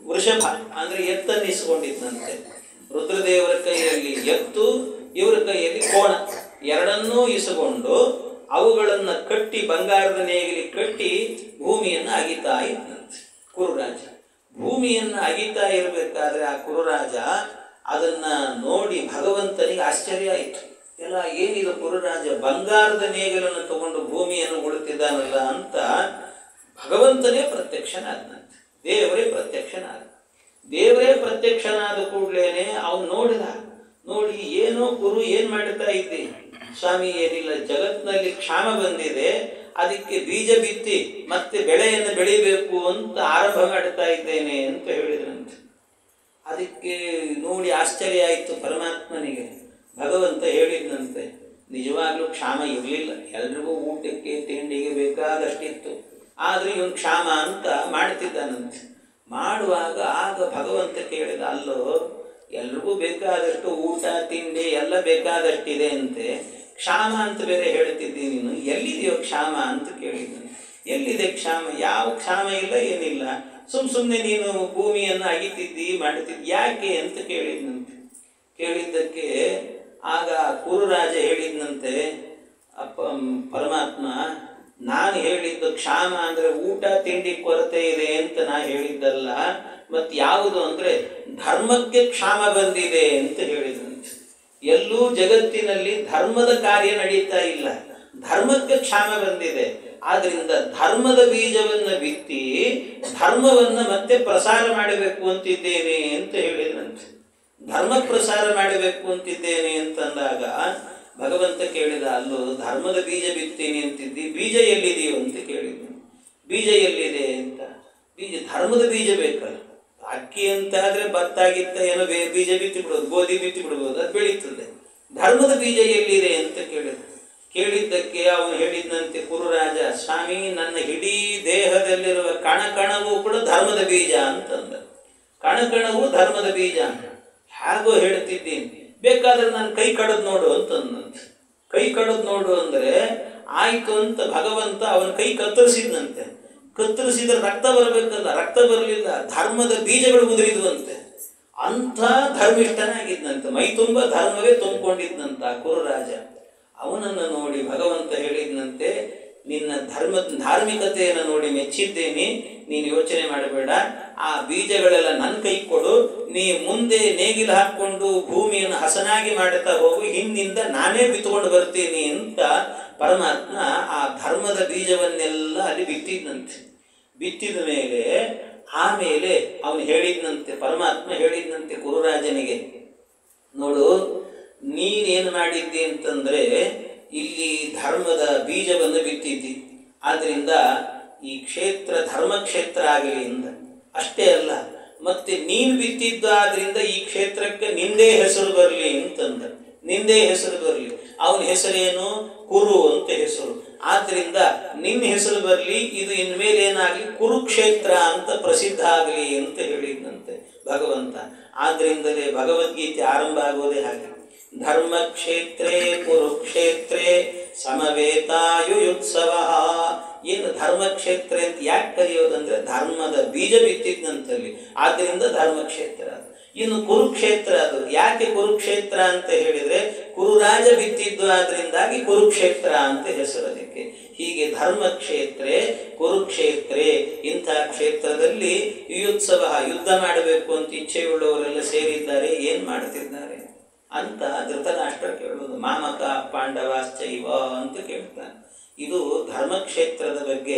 ವೃಷಭ ಅಂದರೆ ಎತ್ತನ್ನು ಇಸ್ಕೊಂಡಿದ್ದಂತೆ. ರುದ್ರದೇವರ ಕೈಯಲ್ಲಿ ಎತ್ತು, ಇವರ ಕೈಯಲ್ಲಿ ಕೋಣ, ಎರಡನ್ನೂ ಇಸ್ಕೊಂಡು ಅವುಗಳನ್ನು ಕಟ್ಟಿ ಬಂಗಾರದ ನೇಗಿಲಿ ಕಟ್ಟಿ ಭೂಮಿಯನ್ನು ಅಗಿತಾ ಇದ್ದಂತೆ ಕುರುರಾಜ. ಭೂಮಿಯನ್ನು ಅಗಿತಾ ಇರಬೇಕಾದ್ರೆ ಆ ಕುರುರಾಜ ಅದನ್ನು ನೋಡಿ ಭಗವಂತನಿಗೆ ಆಶ್ಚರ್ಯ ಆಯಿತು. ಎಲ್ಲ ಏನಿದು ಕುರುರಾಜ ಬಂಗಾರದ ನೇಗಿಲನ್ನು ತಗೊಂಡು ಭೂಮಿಯನ್ನು ಉಳುತ್ತಿದ್ದಾನಲ್ಲ ಅಂತ ಭಗವಂತನೇ ಪ್ರತ್ಯಕ್ಷನಾದನಂತೆ. ದೇವರೇ ಪ್ರತ್ಯಕ್ಷನಾದ ಕೂಡಲೇ ಅವನು ನೋಡಿ ಏನೋ ಕುರು ಏನು ಮಾಡ್ತಾ ಇದ್ದಿ? ಸ್ವಾಮಿ, ಏನಿಲ್ಲ, ಜಗತ್ತಿನಲ್ಲಿ ಕ್ಷಾಮ ಬಂದಿದೆ, ಅದಕ್ಕೆ ಬೀಜ ಬಿತ್ತಿ ಮತ್ತೆ ಬೆಳೆಯನ್ನು ಬೆಳಿಬೇಕು ಅಂತ ಆರಂಭ ಮಾಡ್ತಾ ಇದ್ದೇನೆ ಅಂತ ಹೇಳಿದ್ರಂತೆ. ಅದಕ್ಕೆ ನೋಡಿ ಆಶ್ಚರ್ಯ ಆಯಿತು ಪರಮಾತ್ಮನಿಗೆ. ಭಗವಂತ ಹೇಳಿದ್ನಂತೆ, ನಿಜವಾಗ್ಲೂ ಕ್ಷಾಮ ಇರಲಿಲ್ಲ, ಎಲ್ರಿಗೂ ಊಟಕ್ಕೆ ತಿಂಡಿಗೆ ಬೇಕಾದಷ್ಟಿತ್ತು, ಆದರೆ ಇವನು ಕ್ಷಾಮ ಅಂತ ಮಾಡ್ತಿದ್ದಾನಂತೆ. ಮಾಡುವಾಗ ಆಗ ಭಗವಂತ ಕೇಳಿದ, ಅಲ್ಲೋ ಎಲ್ರಿಗೂ ಬೇಕಾದಷ್ಟು ಊಟ ತಿಂಡಿ ಎಲ್ಲ ಬೇಕಾದಷ್ಟಿದೆ ಅಂತೆ, ಕ್ಷಾಮ ಅಂತ ಬೇರೆ ಹೇಳ್ತಿದ್ದೀನಿ, ನೀನು ಎಲ್ಲಿದೆಯೋ ಕ್ಷಾಮ ಅಂತ ಕೇಳಿದ್ದಾನೆ. ಎಲ್ಲಿದೆ ಕ್ಷಾಮ? ಯಾವ ಕ್ಷಾಮ ಇಲ್ಲ, ಏನಿಲ್ಲ, ಸುಮ್ಮನೆ ನೀನು ಭೂಮಿಯನ್ನು ಅಗಿತಿದ್ದಿ ಮಾಡ್ತಿದ್ದಿ, ಯಾಕೆ ಅಂತ ಕೇಳಿದ್ನಂತೆ. ಕೇಳಿದ್ದಕ್ಕೆ ಆಗ ಕುರುರಾಜ ಹೇಳಿದ್ನಂತೆ, ಅಪ್ಪ ಪರಮಾತ್ಮ, ನಾನು ಹೇಳಿದ್ದು ಕ್ಷಾಮ ಅಂದರೆ ಊಟ ತಿಂಡಿ ಕೊರತೆ ಇದೆ ಅಂತ ನಾ ಹೇಳಿದ್ದಲ್ಲ, ಮತ್ತು ಯಾವುದು ಅಂದರೆ ಧರ್ಮಕ್ಕೆ ಕ್ಷಾಮ ಬಂದಿದೆ ಅಂತ ಹೇಳಿದಂತೆ. ಎಲ್ಲೂ ಜಗತ್ತಿನಲ್ಲಿ ಧರ್ಮದ ಕಾರ್ಯ ನಡೀತಾ ಇಲ್ಲ, ಧರ್ಮಕ್ಕೆ ಕ್ಷಾಮ ಬಂದಿದೆ. ಆದ್ರಿಂದ ಧರ್ಮದ ಬೀಜವನ್ನು ಬಿತ್ತಿ ಧರ್ಮವನ್ನು ಮತ್ತೆ ಪ್ರಸಾರ ಮಾಡಬೇಕು ಅಂತಿದ್ದೇನೆ ಅಂತ ಹೇಳಿದಂತೆ. ಧರ್ಮ ಪ್ರಸಾರ ಮಾಡಬೇಕು ಅಂತಿದ್ದೇನೆ ಅಂತಂದಾಗ ಭಗವಂತ ಕೇಳಿದ, ಅಲ್ಲೋ ಧರ್ಮದ ಬೀಜ ಬಿತ್ತೀನಿ ಅಂತಿದ್ದಿ, ಬೀಜ ಎಲ್ಲಿದೆಯೋ ಅಂತ ಕೇಳಿದ್ನು. ಬೀಜ ಎಲ್ಲಿದೆ ಅಂತ. ಬೀಜ ಧರ್ಮದ ಬೀಜ ಬೇಕಲ್ಲ, ಅಕ್ಕಿ ಅಂತ ಆದ್ರೆ ಭತ್ತ ಗಿತ್ತ ಏನೋ ಬೀಜ ಬಿತ್ತಿ ಬಿಡೋದು, ಗೋಧಿ ಬಿತ್ತಿ ಬಿಡ್ಬೋದು, ಅದು ಬೆಳೀತದೆ. ಧರ್ಮದ ಬೀಜ ಎಲ್ಲಿದೆ ಅಂತ ಕೇಳಿದ್ದಕ್ಕೆ ಅವನು ಹೇಳಿದ್ನಂತೆ ಕುರುರಾಜ, ಸ್ವಾಮಿ ನನ್ನ ಇಡೀ ದೇಹದಲ್ಲಿರುವ ಕಣಕಣವೂ ಕೂಡ ಧರ್ಮದ ಬೀಜ ಅಂತಂದ. ಕಣಕಣವೂ ಧರ್ಮದ ಬೀಜ ಹಾಗೋ ಹೇಳ್ತಿದ್ದೀನಿ, ಬೇಕಾದ್ರೆ ನಾನು ಕೈ ಕಡದ್ ನೋಡು ಅಂತಂದಂತೆ. ಕೈ ಕಡದ್ ನೋಡು ಅಂದ್ರೆ ಆಯ್ತು ಅಂತ ಭಗವಂತ ಅವನ ಕೈ ಕತ್ತರಿಸಿದ್ನಂತೆ. ಕತ್ತರಿಸಿದ್ರೆ ರಕ್ತ ಬರಬೇಕಲ್ಲ, ರಕ್ತ ಬರಲಿಲ್ಲ, ಧರ್ಮದ ಬೀಜಗಳು ಉದುರಿದ್ವಂತೆ. ಅಂಥ ಧರ್ಮಿಷ್ಠನಾಗಿದ್ದಂತೆ, ಮೈ ತುಂಬ ಧರ್ಮವೇ ತುಂಬಿಕೊಂಡಿದ್ದಂತ ಕುರುರಾಜ. ಅವನನ್ನು ನೋಡಿ ಭಗವಂತ ಹೇಳಿದ್ನಂತೆ, ನಿನ್ನ ಧಾರ್ಮಿಕತೆಯನ್ನು ನೋಡಿ ಮೆಚ್ಚಿದ್ದೇನೆ, ನೀನು ಯೋಚನೆ ಮಾಡಬೇಡ, ಆ ಬೀಜಗಳೆಲ್ಲ ನನ್ನ ಕೈ ಕೊಡು, ನೀ ಮುಂದೆ ನೇಗಿಲು ಹಾಕ್ಕೊಂಡು ಭೂಮಿಯನ್ನು ಹಸನಾಗಿ ಮಾಡುತ್ತಾ ಹೋಗು, ಹಿಂದಿಂದ ನಾನೇ ಬಿತ್ತುಕೊಂಡು ಬರ್ತೀನಿ ಅಂತ ಪರಮಾತ್ಮ ಆ ಧರ್ಮದ ಬೀಜವನ್ನೆಲ್ಲ ಅಲ್ಲಿ ಬಿತ್ತಿದ್ನಂತೆ. ಬಿತ್ತಿದ ಮೇಲೆ ಆಮೇಲೆ ಅವನು ಹೇಳಿದ್ನಂತೆ, ಪರಮಾತ್ಮ ಹೇಳಿದ್ನಂತೆ ಕುರುರಾಜನಿಗೆ, ನೋಡು ನೀನೇನು ಮಾಡಿದ್ದಿ ಅಂತಂದ್ರೆ ಇಲ್ಲಿ ಧರ್ಮದ ಬೀಜವನ್ನು ಬಿತ್ತಿದ್ದಿ, ಆದ್ರಿಂದ ಈ ಕ್ಷೇತ್ರ ಧರ್ಮಕ್ಷೇತ್ರ ಆಗಲಿ ಅಂತ. ಅಷ್ಟೇ ಅಲ್ಲ, ಮತ್ತೆ ನೀನು ಬಿತ್ತಿದ್ದಾದ್ರಿಂದ ಈ ಕ್ಷೇತ್ರಕ್ಕೆ ನಿಂದೇ ಹೆಸರು ಬರಲಿ ಅಂತಂದ. ನಿಂದೇ ಹೆಸರು ಬರಲಿ, ಅವನ ಹೆಸರೇನು? ಕುರು ಅಂತ ಹೆಸರು. ಆದ್ರಿಂದ ನಿನ್ನ ಹೆಸರು ಬರಲಿ, ಇದು ಇನ್ಮೇಲೆ ಏನಾಗಲಿ ಕುರುಕ್ಷೇತ್ರ ಅಂತ ಪ್ರಸಿದ್ಧ ಆಗಲಿ ಅಂತ ಹೇಳಿದ್ನಂತೆ ಭಗವಂತ. ಆದ್ರಿಂದಲೇ ಭಗವದ್ಗೀತೆ ಆರಂಭ ಆಗೋದೇ ಹಾಗೆ, ಧರ್ಮಕ್ಷೇತ್ರೇ ಕುರುಕ್ಷೇತ್ರೇ ಸಮವೇತಾಯುಯುತ್ಸವ. ಏನು ಧರ್ಮಕ್ಷೇತ್ರ ಅಂತ ಯಾಕೆ ಕರೆಯೋದಂದ್ರೆ ಧರ್ಮದ ಬೀಜ ಬಿತ್ತಿದ್ನಂತಲ್ಲಿ, ಆದ್ರಿಂದ ಧರ್ಮಕ್ಷೇತ್ರ. ಇನ್ನು ಕುರುಕ್ಷೇತ್ರ, ಅದು ಯಾಕೆ ಕುರುಕ್ಷೇತ್ರ ಅಂತ ಹೇಳಿದ್ರೆ ಕುರುರಾಜ ಬಿತ್ತಿದ್ದು, ಆದ್ರಿಂದಾಗಿ ಕುರುಕ್ಷೇತ್ರ ಅಂತ ಹೆಸರು ಅದಕ್ಕೆ. ಹೀಗೆ ಧರ್ಮಕ್ಷೇತ್ರೇ ಕುರುಕ್ಷೇತ್ರೇ, ಇಂಥ ಕ್ಷೇತ್ರದಲ್ಲಿ ಯುಯುತ್ಸವ, ಯುದ್ಧ ಮಾಡಬೇಕು ಅಂತ ಇಚ್ಛೆಯುಳ್ಳವರೆಲ್ಲ ಸೇರಿದ್ದಾರೆ, ಏನ್ ಮಾಡುತ್ತಿದ್ದಾರೆ ಅಂತ ಧೃತರಾಷ್ಟ್ರ ಕೇಳೋದು. ಮಾಮಕ ಪಾಂಡವಾಶ್ಚೈವ ಅಂತ ಕೇಳ್ತಾನೆ. ಇದು ಧರ್ಮಕ್ಷೇತ್ರದ ಬಗ್ಗೆ.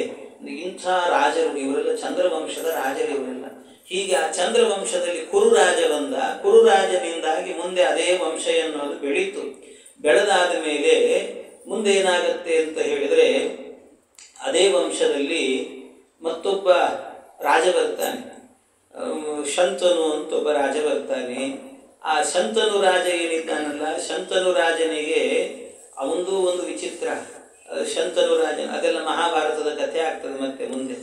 ಇಂಥ ರಾಜರು ಇವರೆಲ್ಲ ಚಂದ್ರವಂಶದ ರಾಜರು ಇವರೆಲ್ಲ. ಹೀಗೆ ಆ ಚಂದ್ರವಂಶದಲ್ಲಿ ಕುರುರಾಜ ಬಂದ, ಕುರುರಾಜನಿಂದಾಗಿ ಮುಂದೆ ಅದೇ ವಂಶ ಎನ್ನುವುದು ಬೆಳೀತು. ಬೆಳೆದಾದ ಮೇಲೆ ಮುಂದೆ ಏನಾಗತ್ತೆ ಅಂತ ಹೇಳಿದ್ರೆ, ಅದೇ ವಂಶದಲ್ಲಿ ಮತ್ತೊಬ್ಬ ರಾಜ ಬರ್ತಾನೆ, ಶಂತನು ಅಂತ ಒಬ್ಬ ರಾಜ ಬರ್ತಾನೆ. ಆ ಶಂತನು ರಾಜ ಏನಿದ್ದಾನಲ್ಲ, ಶಂತನು ರಾಜನಿಗೆ ಅವನದು ಒಂದು ವಿಚಿತ್ರ. ಶಂತನು ರಾಜ, ಅದೆಲ್ಲ ಮಹಾಭಾರತದ ಕಥೆ ಆಗ್ತದೆ ಮತ್ತೆ ಮುಂದೆ.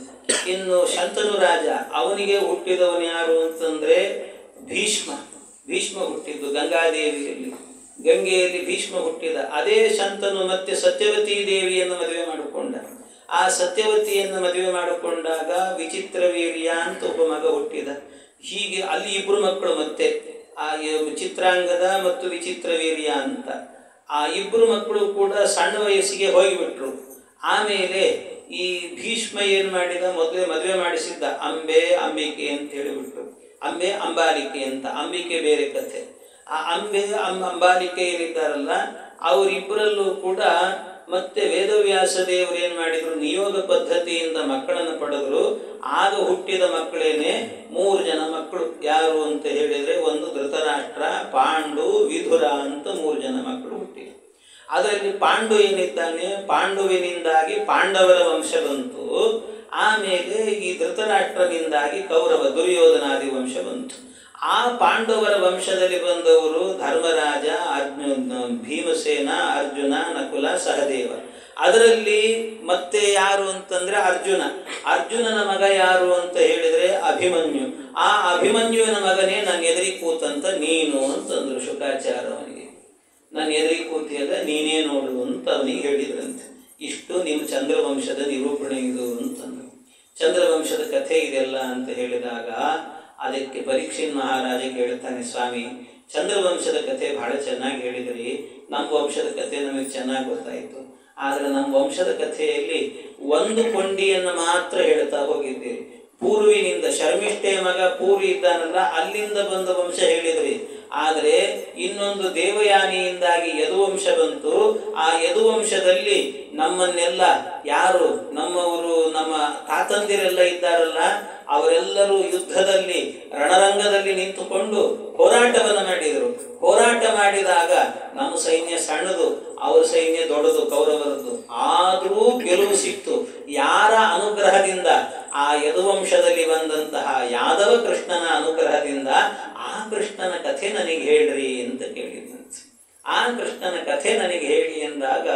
ಇನ್ನು ಶಂತನು ರಾಜ, ಅವನಿಗೆ ಹುಟ್ಟಿದವನು ಯಾರು ಅಂತಂದ್ರೆ ಭೀಷ್ಮ. ಭೀಷ್ಮ ಹುಟ್ಟಿದ್ದು ಗಂಗಾದೇವಿಯಲ್ಲಿ, ಗಂಗೆಯಲ್ಲಿ ಭೀಷ್ಮ ಹುಟ್ಟಿದ. ಅದೇ ಶಂತನು ಮತ್ತೆ ಸತ್ಯವತಿ ದೇವಿಯನ್ನು ಮದುವೆ ಮಾಡಿಕೊಂಡ. ಆ ಸತ್ಯವತಿಯನ್ನು ಮದುವೆ ಮಾಡಿಕೊಂಡಾಗ ವಿಚಿತ್ರವೀರ್ಯ ಅಂತ ಒಬ್ಬ ಮಗ ಹುಟ್ಟಿದ. ಹೀಗೆ ಅಲ್ಲಿ ಇಬ್ಬರು ಮಕ್ಕಳು, ಮತ್ತೆ ಆ ಚಿತ್ರಾಂಗದ ಮತ್ತು ವಿಚಿತ್ರವೀರ್ಯ ಅಂತ ಆ ಇಬ್ಬರು ಮಕ್ಕಳು ಕೂಡ ಸಣ್ಣ ವಯಸ್ಸಿಗೆ ಹೋಗಿಬಿಟ್ರು. ಆಮೇಲೆ ಈ ಭೀಷ್ಮ ಏನು ಮಾಡಿದ, ಮದುವೆ ಮಾಡಿಸಿದ್ದ ಅಂಬೆ ಅಂಬಿಕೆ ಅಂತ ಹೇಳಿಬಿಟ್ರು. ಅಂಬೆ ಅಂಬಾಲಿಕೆ ಅಂತ, ಅಂಬಿಕೆ ಬೇರೆ ಕಥೆ. ಆ ಅಂಬೆ ಅಂಬಾಲಿಕೆ ಏನಿದ್ದಾರಲ್ಲ ಅವರಿಬ್ಬರಲ್ಲೂ ಕೂಡ ಮತ್ತೆ ವೇದವ್ಯಾಸ ದೇವರು ಏನು ಮಾಡಿದ್ರು, ನಿಯೋಗ ಪದ್ಧತಿಯಿಂದ ಮಕ್ಕಳನ್ನು ಪಡೆದ್ರು. ಆಗ ಹುಟ್ಟಿದ ಮಕ್ಕಳೇನೆ 3 ಜನ ಮಕ್ಕಳು. ಯಾರು ಅಂತ ಹೇಳಿದ್ರೆ, ಒಂದು ಧೃತರಾಷ್ಟ್ರ, ಪಾಂಡು, ವಿಧುರ ಅಂತ 3 ಜನ ಮಕ್ಕಳು ಹುಟ್ಟಿದ್ರು. ಅದರಲ್ಲಿ ಪಾಂಡು ಏನಿದ್ದಾನೆ, ಪಾಂಡುವಿನಿಂದಾಗಿ ಪಾಂಡವರ ವಂಶ ಬಂತು. ಧೃತರಾಷ್ಟ್ರನಿಂದಾಗಿ ಕೌರವ ದುರ್ಯೋಧನಾದಿ ವಂಶ ಬಂತು. ಆ ಪಾಂಡವರ ವಂಶದಲ್ಲಿ ಬಂದವರು ಧರ್ಮರಾಜ, ಭೀಮಸೇನ, ಅರ್ಜುನ, ನಕುಲ, ಸಹದೇವ. ಅದರಲ್ಲಿ ಮತ್ತೆ ಯಾರು ಅಂತಂದ್ರೆ ಅರ್ಜುನನ ಮಗ ಯಾರು ಅಂತ ಹೇಳಿದ್ರೆ ಅಭಿಮನ್ಯು. ಆ ಅಭಿಮನ್ಯುವಿನ ಮಗನೇ ನನ್ನ ಎದುರಿ ಕೂತಂತ ನೀನು ಅಂತಂದ್ರು ಶುಕಾಚಾರ್ಯ ಅವನಿಗೆ. ನನ್ನ ಎದುರಿ ಕೂತಿಯಲ್ಲ, ನೀನೇ ನೋಡು ಅಂತ ಅವನಿಗೆ ಹೇಳಿದ್ರಂತೆ. ಇಷ್ಟು ನಿಮ್ಮ ಚಂದ್ರವಂಶದ ನಿರೂಪಣೆ ಇದು ಅಂತಂದ್ರು. ಚಂದ್ರವಂಶದ ಕಥೆ ಇದೆಲ್ಲ ಅಂತ ಹೇಳಿದಾಗ ಅದಕ್ಕೆ ಪರೀಕ್ಷಿತ್ ಮಹಾರಾಜ ಕೇಳ್ತಾನೆ, ಸ್ವಾಮಿ ಚಂದ್ರವಂಶದ ಕಥೆ ಬಹಳ ಚೆನ್ನಾಗಿ ಹೇಳಿದ್ರಿ, ನಮ್ಮ ವಂಶದ ಕಥೆ ನಮಗೆ ಚೆನ್ನಾಗಿ ಗೊತ್ತಾಯಿತು. ಆದರೆ ನಮ್ಮ ವಂಶದ ಕಥೆಯಲ್ಲಿ ಒಂದು ಕೊಂಡಿಯನ್ನು ಮಾತ್ರ ಹೇಳ್ತಾ ಹೋಗಿದ್ದೀರಿ. ಪೂರ್ವಿನಿಂದ ಶರ್ಮಿಷ್ಠೆಯ ಮಗ ಪೂರ್ವಿ ಇದ್ದಾನಲ್ಲ, ಅಲ್ಲಿಂದ ಬಂದ ವಂಶ ಹೇಳಿದ್ರಿ. ಆದರೆ ಇನ್ನೊಂದು ದೇವಯಾನಿಯಿಂದಾಗಿ ಯದುವಂಶ ಬಂತು. ಆ ಯದುವಂಶದಲ್ಲಿ ನಮ್ಮನ್ನೆಲ್ಲ ಯಾರು ನಮ್ಮವರು, ನಮ್ಮ ತಾತಂದಿರೆಲ್ಲ ಇದ್ದಾರಲ್ಲ, ಅವರೆಲ್ಲರೂ ಯುದ್ಧದಲ್ಲಿ ರಣರಂಗದಲ್ಲಿ ನಿಂತುಕೊಂಡು ಹೋರಾಟವನ್ನು ಮಾಡಿದರು. ಹೋರಾಟ ಮಾಡಿದಾಗ ನಮ್ಮ ಸೈನ್ಯ ಸಣ್ಣದು, ಅವರ ಸೈನ್ಯ ದೊಡ್ಡದು, ಕೌರವರದ್ದು. ಆದರೂ ಗೆಲುವು ಸಿಕ್ತು. ಯಾರ ಅನುಗ್ರಹದಿಂದ? ಆ ಯದುವಂಶದಲ್ಲಿ ಬಂದಂತಹ ಯಾದವ ಕೃಷ್ಣನ ಅನುಗ್ರಹದಿಂದ. ಆ ಕೃಷ್ಣನ ಕಥೆ ನನಗೆ ಹೇಳ್ರಿ ಅಂತ ಕೇಳಿದಂತೆ. ಆ ಕೃಷ್ಣನ ಕಥೆ ನನಗೆ ಹೇಳಿ ಎಂದಾಗ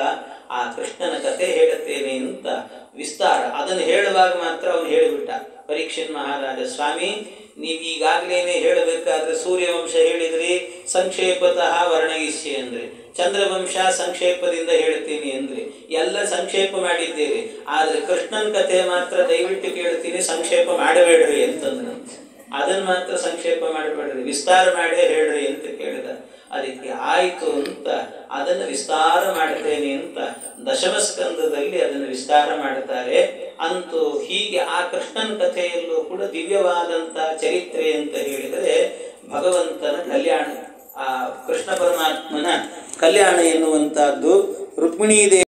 ಆ ಕೃಷ್ಣನ ಕಥೆ ಹೇಳುತ್ತೇನೆ ಅಂತ ವಿಸ್ತಾರ. ಅದನ್ನು ಹೇಳುವಾಗ ಮಾತ್ರ ಅವನು ಹೇಳಿಬಿಟ್ಟ ಪರೀಕ್ಷಿತ್ ಮಹಾರಾಜ, ಸ್ವಾಮಿ ನೀವು ಈಗಾಗಲೇ ಹೇಳಬೇಕಾದ್ರೆ ಸೂರ್ಯವಂಶ ಹೇಳಿದ್ರಿ, ಸಂಕ್ಷೇಪತಃ ವರ್ಣಯಿಸಿ ಅಂದ್ರೆ, ಚಂದ್ರವಂಶ ಸಂಕ್ಷೇಪದಿಂದ ಹೇಳ್ತೀನಿ ಅಂದ್ರೆ, ಎಲ್ಲ ಸಂಕ್ಷೇಪ ಮಾಡಿದ್ದೀರಿ. ಆದ್ರೆ ಕೃಷ್ಣನ ಕಥೆ ಮಾತ್ರ ದಯವಿಟ್ಟು ಕೇಳ್ತೀನಿ, ಸಂಕ್ಷೇಪ ಮಾಡಬೇಡ್ರಿ ಅಂತಂದ್ರಂತೆ. ಅದನ್ನ ಮಾತ್ರ ಸಂಕ್ಷೇಪ ಮಾಡಬೇಡ್ರಿ, ವಿಸ್ತಾರ ಮಾಡೇ ಹೇಳ್ರಿ ಅಂತ ಕೇಳಿದ. ಅದಕ್ಕೆ ಆಯಿತು ಅಂತ ಅದನ್ನು ವಿಸ್ತಾರ ಮಾಡ್ತೇನೆ ಅಂತ ದಶಮ ಸ್ಕಂದದಲ್ಲಿ ಅದನ್ನು ವಿಸ್ತಾರ ಮಾಡುತ್ತಾರೆ. ಅಂತೂ ಹೀಗೆ ಆ ಕೃಷ್ಣನ ಕಥೆಯಲ್ಲೂ ಕೂಡ ದಿವ್ಯವಾದಂಥ ಚರಿತ್ರೆ ಅಂತ ಹೇಳಿದರೆ ಭಗವಂತನ ಕಲ್ಯಾಣ, ಆ ಕೃಷ್ಣ ಪರಮಾತ್ಮನ ಕಲ್ಯಾಣ ಎನ್ನುವಂತಹದ್ದು ರುಕ್ಮಿಣೀ ದೇವಿ